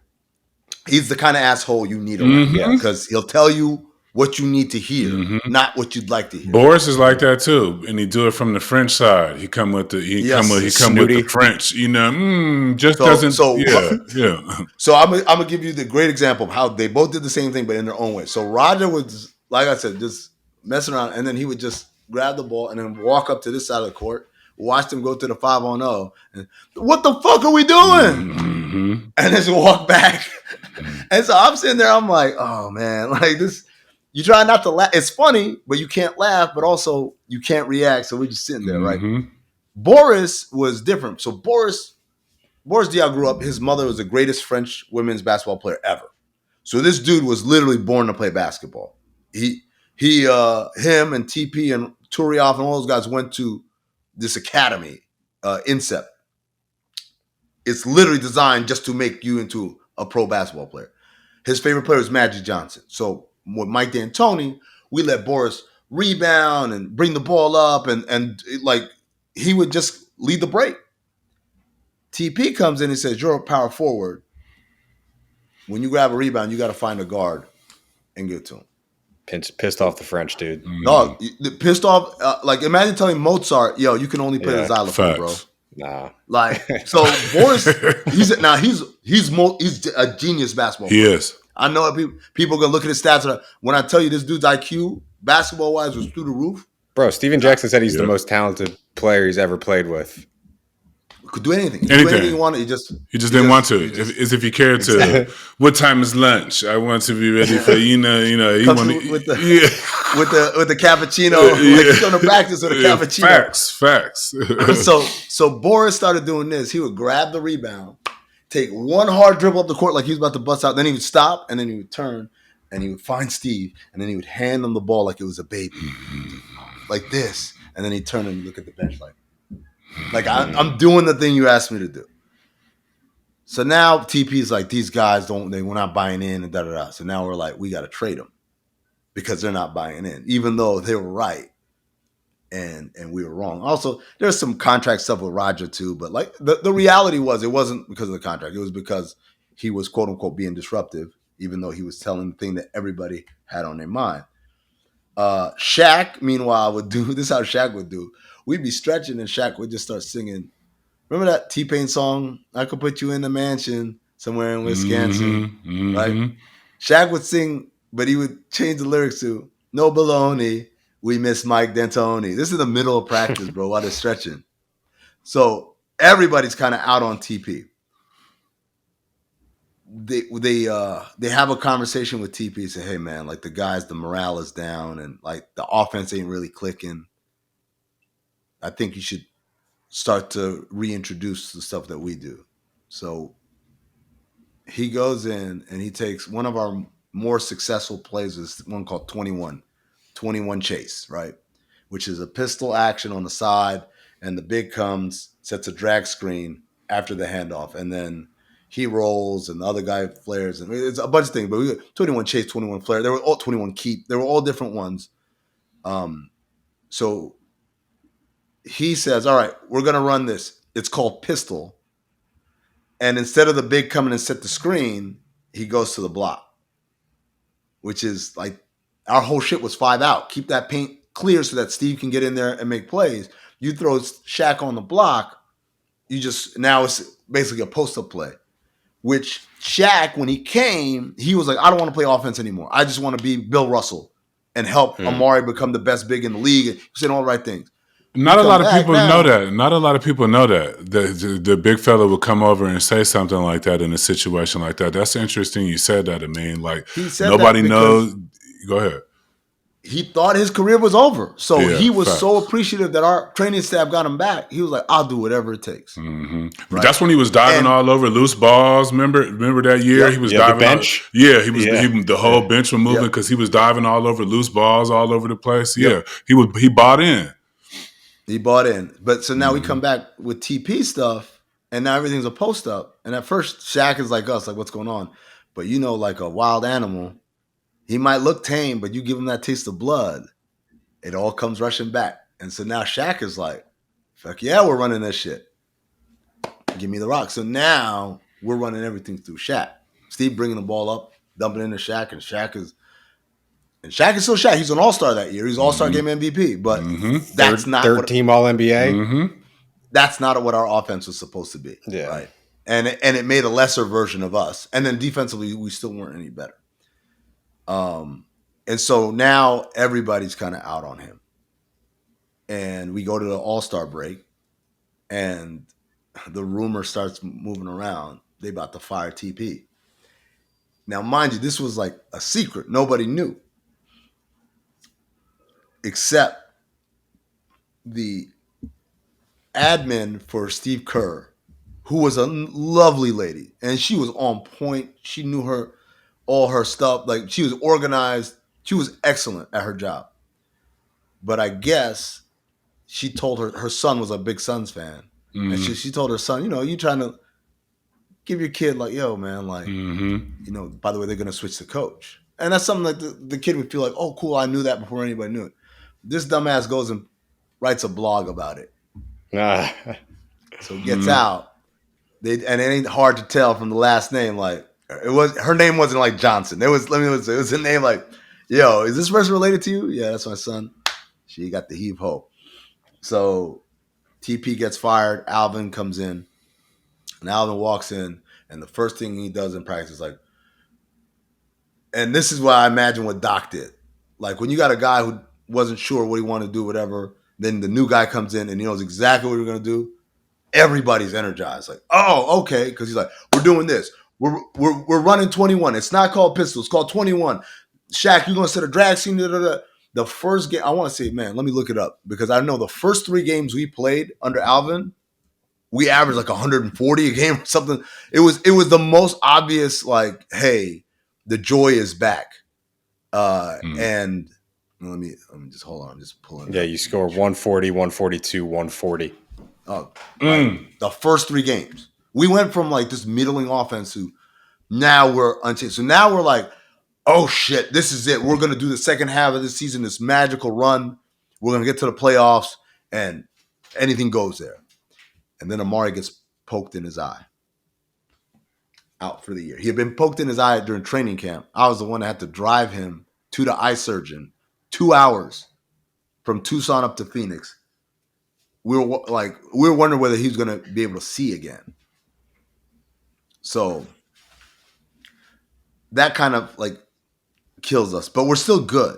He's the kind of asshole you need around because he'll tell you what you need to hear, not what you'd like to hear. Boris is like that too, and he do it from the French side. He come with the French, just doesn't. So I'm gonna give you the great example of how they both did the same thing, but in their own way. So Roger was, like I said, just messing around, and then he would just grab the ball and then walk up to this side of the court, watch them go to the 5-on-0, and what the fuck are we doing? And just walk back. And so I'm sitting there, I'm like, oh man, like this. You try not to laugh. It's funny, but you can't laugh, but also you can't react. So we're just sitting there, right? Boris was different. So Boris Diaw grew up. His mother was the greatest French women's basketball player ever. So this dude was literally born to play basketball. Him and TP and Turioff and all those guys went to this academy, INSEP. It's literally designed just to make you into a pro basketball player. His favorite player is Magic Johnson. So with Mike D'Antoni, we let Boris rebound and bring the ball up and like he would just lead the break. TP comes in and says, you're a power forward. When you grab a rebound, you got to find a guard and give it to him. Pissed off the French dude. Dog, pissed off. Like imagine telling Mozart, yo, you can only play the xylophone, bro. Nah. Like, so Boris, he's a genius basketball player. He is. I know people are going to look at his stats. When I tell you this dude's IQ, basketball-wise, was through the roof. Bro, Steven Jackson said he's the most talented player he's ever played with. Could do anything. Do anything you want. He just didn't want to. If he cared to. What time is lunch? I want to be ready for He wanted, with the cappuccino. Like he's going to practice with a cappuccino. Facts. So Boris started doing this. He would grab the rebound, take one hard dribble up the court like he was about to bust out. Then he would stop, and then he would turn, and he would find Steve, and then he would hand him the ball like it was a baby, like this. And then he'd turn and look at the bench like I'm doing the thing you asked me to do. So now TP's like, these guys we're not buying in and da-da-da. So now we're like, we got to trade them because they're not buying in, even though they were right. And we were wrong. Also, there's some contract stuff with Roger too, but like the reality was it wasn't because of the contract. It was because he was quote unquote being disruptive, even though he was telling the thing that everybody had on their mind. Shaq, meanwhile, would do this. Is how Shaq would do. We'd be stretching and Shaq would just start singing. Remember that T-Pain song? I could put you in the mansion somewhere in Wisconsin, right? Shaq would sing, but he would change the lyrics to "No baloney, we miss Mike D'Antoni." This is the middle of practice, bro, while they're stretching. So everybody's kind of out on TP. They have a conversation with TP and say, "Hey man, like the morale is down and like the offense ain't really clicking. I think you should start to reintroduce the stuff that we do." So he goes in and he takes one of our more successful plays, is one called 21 chase, right? Which is a pistol action on the side, and the big comes, sets a drag screen after the handoff, and then he rolls and the other guy flares, and it's a bunch of things. But we got 21 chase, 21 flare. They were all 21 keep. They were all different ones. So he says, all right, we're going to run this. It's called pistol. And instead of the big coming and set the screen, he goes to the block, which is like our whole shit was 5 out. Keep that paint clear so that Steve can get in there and make plays. You throw Shaq on the block, now it's basically a post-up play, which Shaq, when he came, he was like, I don't want to play offense anymore. I just want to be Bill Russell and help Amari become the best big in the league. He said all the right things. Not a lot of people know that. Not a lot of people know that. The big fella would come over and say something like that in a situation like that. That's interesting you said that, Amin. Like, nobody knows. Go ahead. He thought his career was over. So he was so appreciative that our training staff got him back. He was like, I'll do whatever it takes. Mm-hmm. Right? That's when he was diving all over loose balls. Remember that year? He was diving. The bench? The whole bench was moving because he was diving all over loose balls all over the place. Yeah, he bought in. He bought in. But so now we come back with TP stuff, And now everything's a post up. And at first, Shaq is like us, like, what's going on? But like a wild animal, he might look tame, but you give him that taste of blood, it all comes rushing back. And so now Shaq is like, fuck yeah, we're running this shit. Give me the rock. So now we're running everything through Shaq. Steve bringing the ball up, dumping into Shaq, and Shaq is still Shaq. He's an all-star that year. He's All-Star Game MVP, but that's not third team All-NBA. That's not what our offense was supposed to be. Yeah. Right. And it made a lesser version of us. And then defensively, we still weren't any better. And so now everybody's kind of out on him. And we go to the All-Star break, and the rumor starts moving around. They about to fire TP. Now, mind you, this was like a secret. Nobody knew. Except the admin for Steve Kerr, who was a lovely lady. And she was on point. She knew all her stuff. Like, she was organized. She was excellent at her job. But I guess she told her son was a big Suns fan. And she told her son, you trying to give your kid like, yo, man, like, by the way, they're going to switch the coach. And that's something that the kid would feel like, oh, cool, I knew that before anybody knew it. This dumbass goes and writes a blog about it. So it gets out. And it ain't hard to tell from the last name. Like, her name wasn't like Johnson. It was a name like, yo, is this person related to you? Yeah, that's my son. She got the heave ho. So TP gets fired. Alvin comes in. And Alvin walks in. And the first thing he does in practice is like, and this is what I imagine what Doc did. Like, when you got a guy who wasn't sure what he wanted to do, whatever, then the new guy comes in and he knows exactly what we're going to do. Everybody's energized. Like, oh, okay. Because he's like, we're doing this. We're running 21. It's not called pistol. It's called 21. Shaq, you're going to set a drag scene. The first game, I want to say, man, let me look it up. Because I know the first 3 games we played under Alvin, we averaged like 140 a game or something. It was the most obvious, like, hey, the joy is back. And let me just hold on. I'm just pulling it up. You score 140, 142, 140. The first 3 games. We went from like this middling offense to now we're unchanged. So now we're like, oh shit, this is it. We're going to do the second half of this season, this magical run. We're going to get to the playoffs and anything goes there. And then Amari gets poked in his eye. Out for the year. He had been poked in his eye during training camp. I was the one that had to drive him to the eye surgeon 2 hours from Tucson up to Phoenix. We were wondering whether he was going to be able to see again. So that kind of like kills us, but we're still good.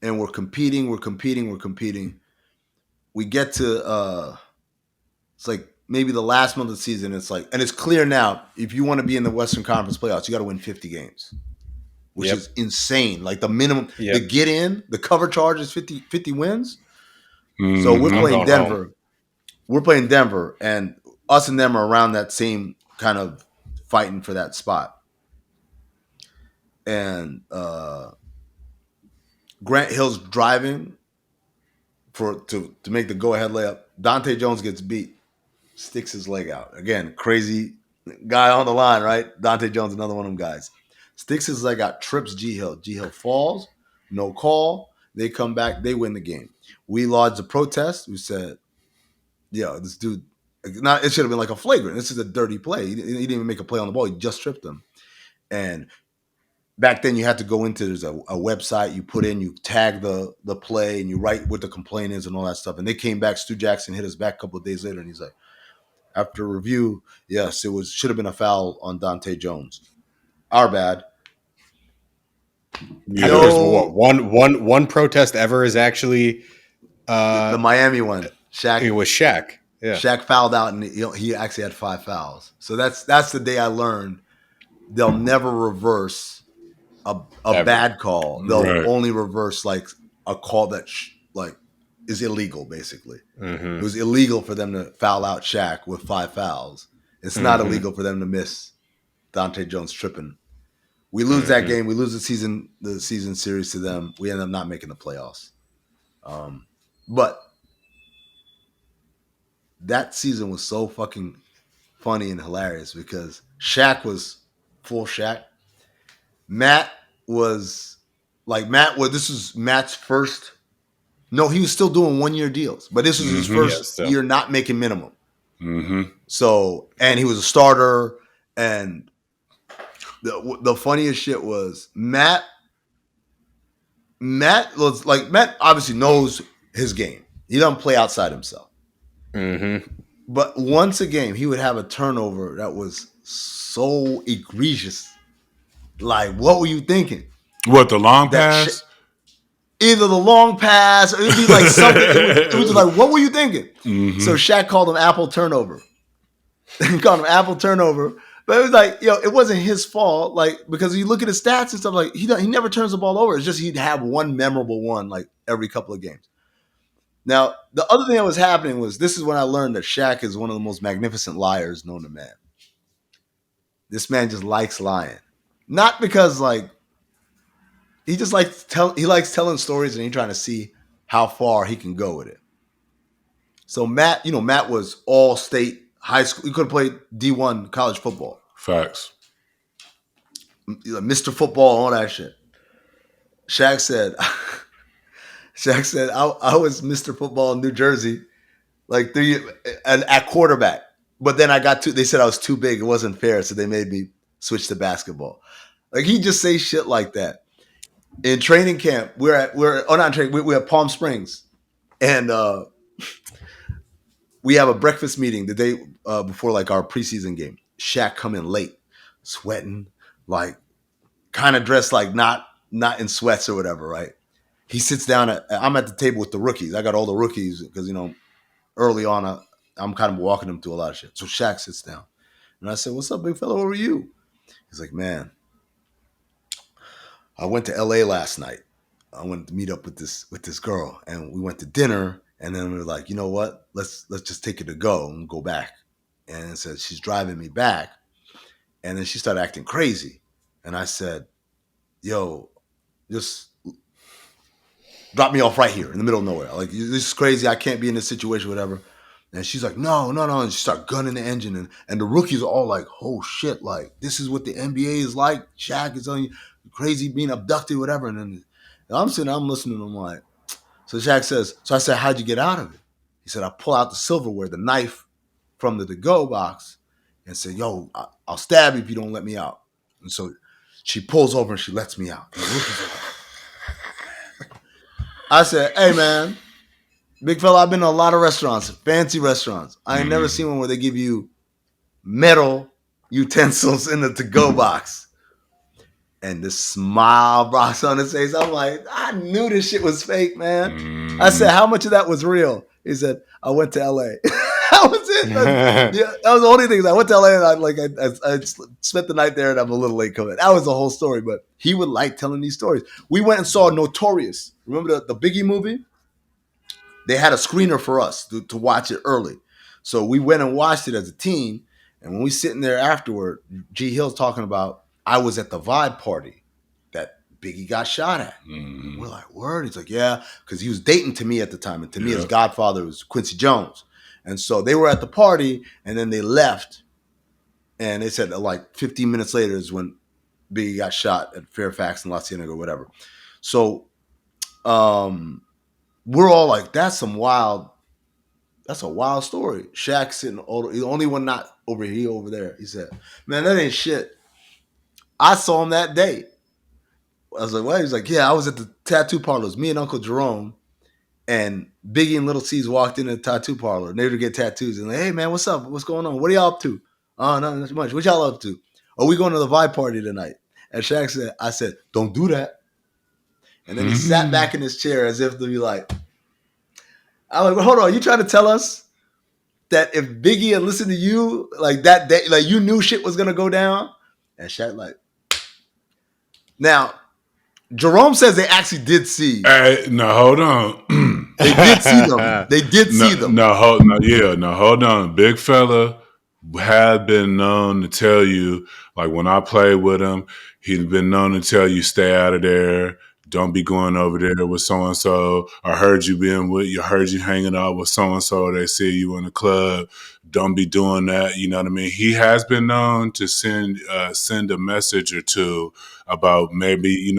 And we're competing. We get to, it's like maybe the last month of the season. It's like, and it's clear now, if you want to be in the Western Conference playoffs, you got to win 50 games, which is insane. Like the minimum, the get in, the cover charge is 50 wins. So we're playing Denver. We're playing Denver, and us and them are around that same kind of fighting for that spot. And Grant Hill's driving to make the go-ahead layup. Dante Jones gets beat, sticks his leg out. Again, crazy guy on the line, right? Dante Jones, another one of them guys. Sticks his leg out, trips G Hill. G Hill falls, no call. They come back, they win the game. We lodged a protest. We said, yo, this dude, it should have been like a flagrant. This is a dirty play. He didn't even make a play on the ball. He just tripped him. And back then you had to go into, there's a website you put in, you tag the play and you write what the complaint is and all that stuff. And they came back, Stu Jackson hit us back a couple of days later and he's like, after review, yes, should have been a foul on Dante Jones. Our bad. One protest ever is actually the Miami one. Shaq. It was Shaq. Yeah. Shaq fouled out, and he actually had 5 fouls. So that's the day I learned they'll never reverse a bad call. They'll only reverse like a call that is illegal. Basically, it was illegal for them to foul out Shaq with 5 fouls. It's not illegal for them to miss Dante Jones tripping. We lose that game. We lose the season series to them. We end up not making the playoffs. But that season was so fucking funny and hilarious because Shaq was full Shaq. Matt was this was Matt's first. No, he was still doing 1-year deals, but this was his first year not making minimum. Mm-hmm. So, and he was a starter. And the funniest shit was Matt was like, Matt obviously knows his game. He doesn't play outside himself. Mm-hmm. But once a game, he would have a turnover that was so egregious. Like, what were you thinking? What, the long pass? Either the long pass, or it'd be like something. It was like, what were you thinking? Mm-hmm. So Shaq called him Apple turnover. He called him Apple turnover. But it was like, it wasn't his fault. Like, because you look at his stats and stuff, like he never turns the ball over. It's just he'd have one memorable one like every couple of games. Now, the other thing that was happening was this is when I learned that Shaq is one of the most magnificent liars known to man. This man just likes lying. Not because like he just likes telling stories and he's trying to see how far he can go with it. So Matt was all state high school. He could have played D1 college football. Facts. Mr. Football, all that shit. Shaq said, I was Mr. Football in New Jersey, like at quarterback. But then they said I was too big. It wasn't fair. So they made me switch to basketball. Like he just say shit like that. In training camp, we're at Palm Springs. And we have a breakfast meeting the day before like our preseason game. Shaq come in late, sweating, like kind of dressed like not in sweats or whatever, right? He sits down I'm at the table with the rookies. I got all the rookies because, early on I'm kind of walking them through a lot of shit. So Shaq sits down. And I said, "What's up, big fella? How are you?" He's like, "Man, I went to LA last night. I went to meet up with this girl and we went to dinner. And then we were like, you know what? Let's just take it to go and go back." And it said, she's driving me back. And then she started acting crazy. And I said, "Yo, just drop me off right here in the middle of nowhere. Like, this is crazy. I can't be in this situation, whatever." And she's like, no. And she started gunning the engine. And the rookies are all like, "Oh, shit. Like, this is what the NBA is like. Shaq is telling you crazy being abducted, whatever." And then I'm listening to him like, so Shaq says, so I said, "How'd you get out of it?" He said, "I pull out the silverware, the knife from the to-go box and said, 'Yo, I'll stab you if you don't let me out.'" And so she pulls over and she lets me out. And the rookies are like, I said, "Hey, man, big fella, I've been to a lot of restaurants, fancy restaurants. I ain't never seen one where they give you metal utensils in the to-go box." And this smile brought on his face. I'm like, I knew this shit was fake, man. I said, "How much of that was real?" He said, "I went to LA." That was it. That was the only thing. I went to LA and I spent the night there and I'm a little late coming. That was the whole story. But he would like telling these stories. We went and saw Notorious. Remember the Biggie movie? They had a screener for us to watch it early. So we went and watched it as a team. And when we sitting there afterward, G Hill's talking about, I was at the Vibe party that Biggie got shot at. Mm-hmm. We're like, word? He's like, yeah, because he was dating Tamia at the time. And Tamia's godfather was Quincy Jones. And so they were at the party and then they left. And they said like 15 minutes later is when Biggie got shot at Fairfax and La Cienega or whatever. So we're all like, that's a wild story. Shaq sitting, the only one not over here, over there. He said, "Man, that ain't shit. I saw him that day." I was like, "What?" He was like, "Yeah, I was at the tattoo parlors. Me and Uncle Jerome and Biggie and Little C's walked in the tattoo parlor. And they were to get tattoos. And like, hey, man, what's up? What's going on? What are y'all up to?" "Oh, not much. What y'all up to?" "Oh, we going to the Vibe party tonight." And Shaq said, I said, "Don't do that." And then he sat back in his chair as if to be like, I'm like, well, hold on. You trying to tell us that if Biggie had listened to you like that day, like you knew shit was going to go down? And Shaq like, now, Jerome says they actually did see. Hey, no, hold on. They did see them. They did see them. Hold on. Big fella had been known to tell you, like when I played with him, he'd been known to tell you, stay out of there. Don't be going over there with so and so. I heard you heard you hanging out with so and so. They see you in the club. Don't be doing that. You know what I mean? He has been known to send a message or two about maybe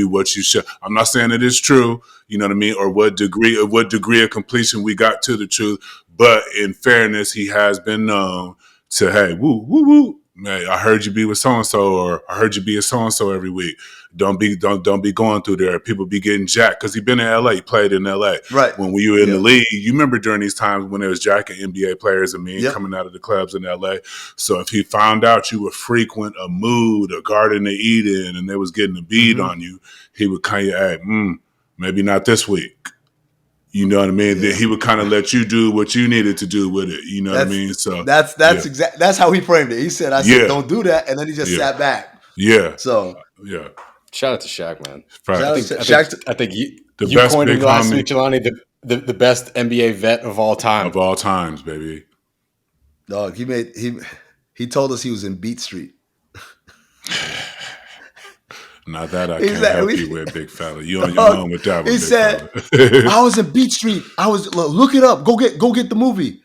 what you should. I'm not saying it is true. You know what I mean? Or what degree of completion we got to the truth. But in fairness, he has been known to, hey, woo, woo, woo. Man, I heard you be with so and so, or I heard you be with so and so every week. Don't be going through there. People be getting jacked because he been in LA. He played in LA. Right. When we were in the league, you remember during these times when there was jacking NBA players and coming out of the clubs in LA. So if he found out you would frequent a Mood, a Garden of Eden, and they was getting a bead on you, he would kind of add, maybe not this week. You know what I mean? Then he would kind of let you do what you needed to do with it. You know what I mean? So that's exactly that's how he framed it. He said, "I said don't do that," and then he just sat back. Yeah. So shout out to Shaq, man. I think you coined him last week, Jelani, the best NBA vet of all time. Of all times, baby. Dog, he told us he was in Beat Street. Not that I can't help you with, big fella. You on your own with that one. He said, "I was in Beat Street. Look it up. Go get the movie.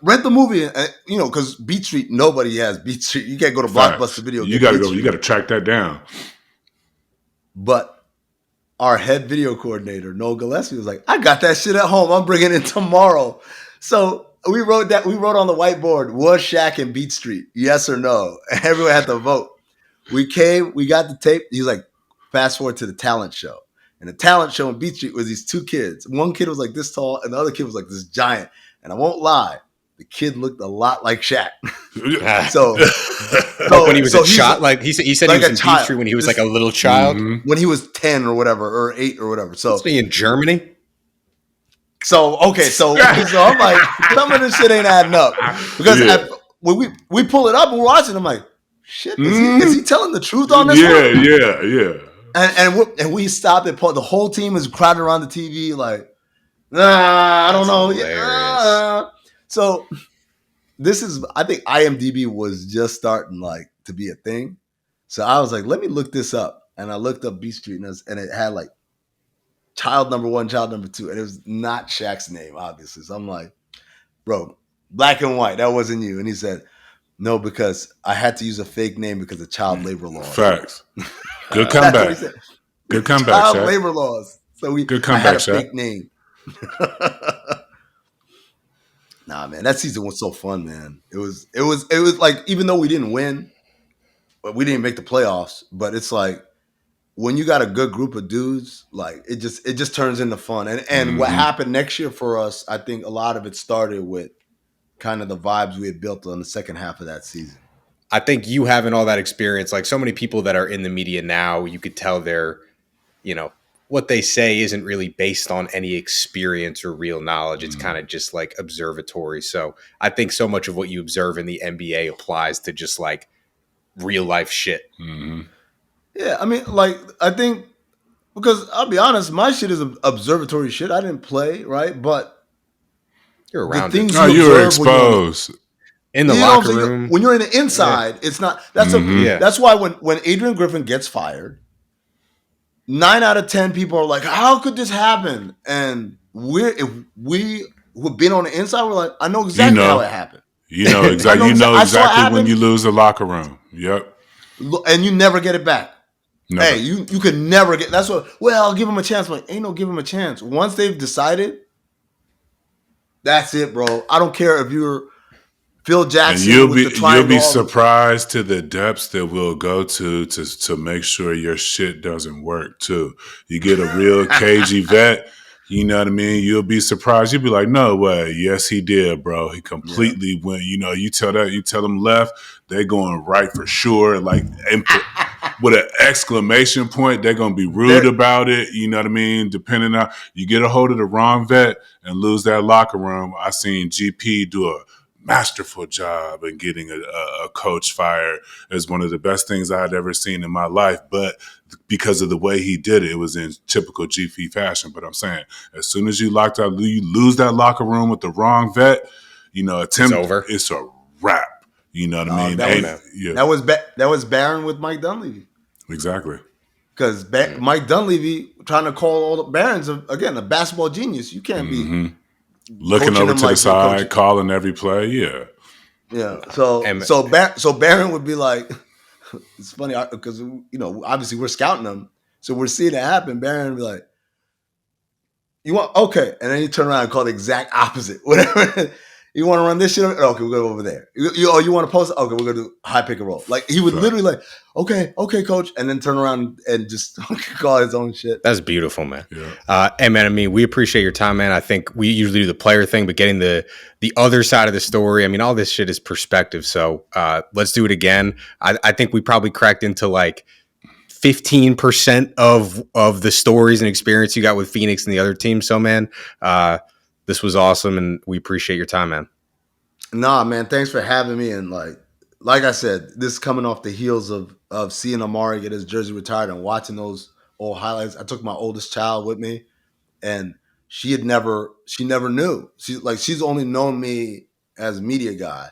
Rent the movie. Because Beat Street, nobody has Beat Street. You can't go to Blockbuster Video. You got to go. You got to track that down." But our head video coordinator, Noel Gillespie, was like, "I got that shit at home. I'm bringing it tomorrow." So we wrote on the whiteboard, was Shaq in Beat Street? Yes or no? And everyone had to vote. We got the tape. He's like, fast forward to the talent show. And the talent show in Beat Street was these two kids. One kid was like this tall, and the other kid was like this giant. And I won't lie, the kid looked a lot like Shaq. so when he was a child, like he said he was in Beat Street when he was like a little child, when he was 10 or whatever, or 8 or whatever. So it's in Germany. So I'm like, some of this shit ain't adding up because when we pull it up and we're watching, I'm like, shit, is he telling the truth on this one? Yeah. And we stopped and the whole team is crowded around the TV like, I don't know. So this is, I think IMDb was just starting like to be a thing. So I was like, let me look this up. And I looked up Beat Street and it had like child number 1, child number 2. And it was not Shaq's name, obviously. So I'm like, bro, black and white, that wasn't you. And he said, no, because I had to use a fake name because of child labor laws. Facts. Good comeback. Good comeback, child Shaq. labor laws. So good comeback, I had a Shaq. fake name. Nah, man, that season was so fun, man. It was like, even though we didn't win, but we didn't make the playoffs, but it's like when you got a good group of dudes, like it just turns into fun. And what happened next year for us, I think a lot of it started with kind of the vibes we had built on the second half of that season. I think you having all that experience, like so many people that are in the media now, you could tell they're, what they say isn't really based on any experience or real knowledge. It's kind of just like observatory. So I think so much of what you observe in the NBA applies to just like real life shit. Mm-hmm. Yeah. I mean, like, I think because I'll be honest, my shit is observatory shit. I didn't play, right? But you're around things it. You were exposed. In the locker room. When you're in the inside, it's not. That's why when Adrian Griffin gets fired, 9 out of 10 people are like, "How could this happen?" And if we who've been on the inside, we're like, "I know exactly how it happened." You know exactly. You know exactly when you lose the locker room. Yep. And you never get it back. Never. Hey, you could never get. That's what. Well, I'll give them a chance. I'm like, ain't no give them a chance. Once they've decided, that's it, bro. I don't care if you're Phil Jackson. And you'll be surprised to the depths that we'll go to make sure your shit doesn't work too. You get a real cagey vet, you know what I mean? You'll be surprised. You'll be like, no way. Yes, he did, bro. He completely went. You tell them left, they're going right for sure. Like with an exclamation point, they're gonna be rude about it. You know what I mean? Depending on you get a hold of the wrong vet and lose that locker room. I seen GP do a masterful job in getting a coach fired as one of the best things I had ever seen in my life. But because of the way he did it, it was in typical GP fashion. But I'm saying, as soon as you lose that locker room with the wrong vet, it's over. It's a wrap. You know what I mean? That was Barron with Mike Dunleavy. Exactly. Because Mike Dunleavy trying to call all the Barron's again a basketball genius. You can't be looking over to the side, calling every play. Yeah. So Barron would be like, it's funny because obviously we're scouting them, so we're seeing it happen. Barron would be like, "You want okay," and then you turn around and call the exact opposite. Whatever. You want to run this shit? Okay, we'll go over there. You want to post? Okay, we're gonna do high pick and roll. Like he would literally like, okay, coach, and then turn around and just call his own shit. That's beautiful, man. Yeah. And man, I mean, we appreciate your time, man. I think we usually do the player thing, but getting the other side of the story. I mean, all this shit is perspective. So let's do it again. I think we probably cracked into like 15% of the stories and experience you got with Phoenix and the other teams. So, man. This was awesome, and we appreciate your time, man. Nah, man, thanks for having me. And like I said, this is coming off the heels of seeing Amari get his jersey retired and watching those old highlights. I took my oldest child with me, and she never knew. She's only known me as a media guy.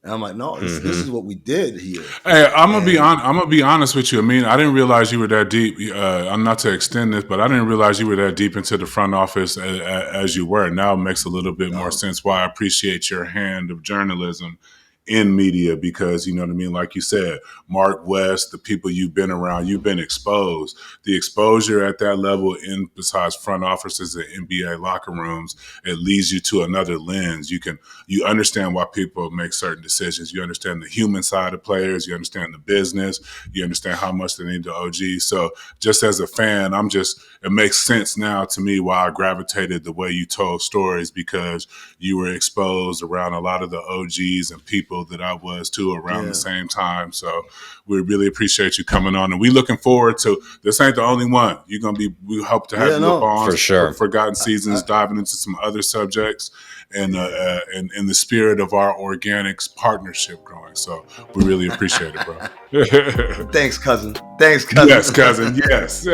And I'm like, no, this is what we did here. Hey, I'm gonna be honest with you. I mean, I didn't realize you were that deep. I'm not to extend this, but I didn't realize you were that deep into the front office as you were. Now it makes a little bit more sense why I appreciate your hand of journalism in media, because you know what I mean, like you said, Mark West, the people you've been around, you've been exposed. The exposure at that level, in besides front offices and NBA locker rooms, it leads you to another lens. You understand why people make certain decisions. You understand the human side of players. You understand the business. You understand how much they need the OG. So just as a fan, it makes sense now to me why I gravitated the way you told stories, because you were exposed around a lot of the OGs and people that I was too around the same time. So we really appreciate you coming on, and we looking forward to, this ain't the only one. We hope to have you up on for sure. Forgotten Seasons, diving into some other subjects and in the spirit of our organics partnership growing. So we really appreciate it, bro. Thanks, cousin. Yes, cousin. Yes.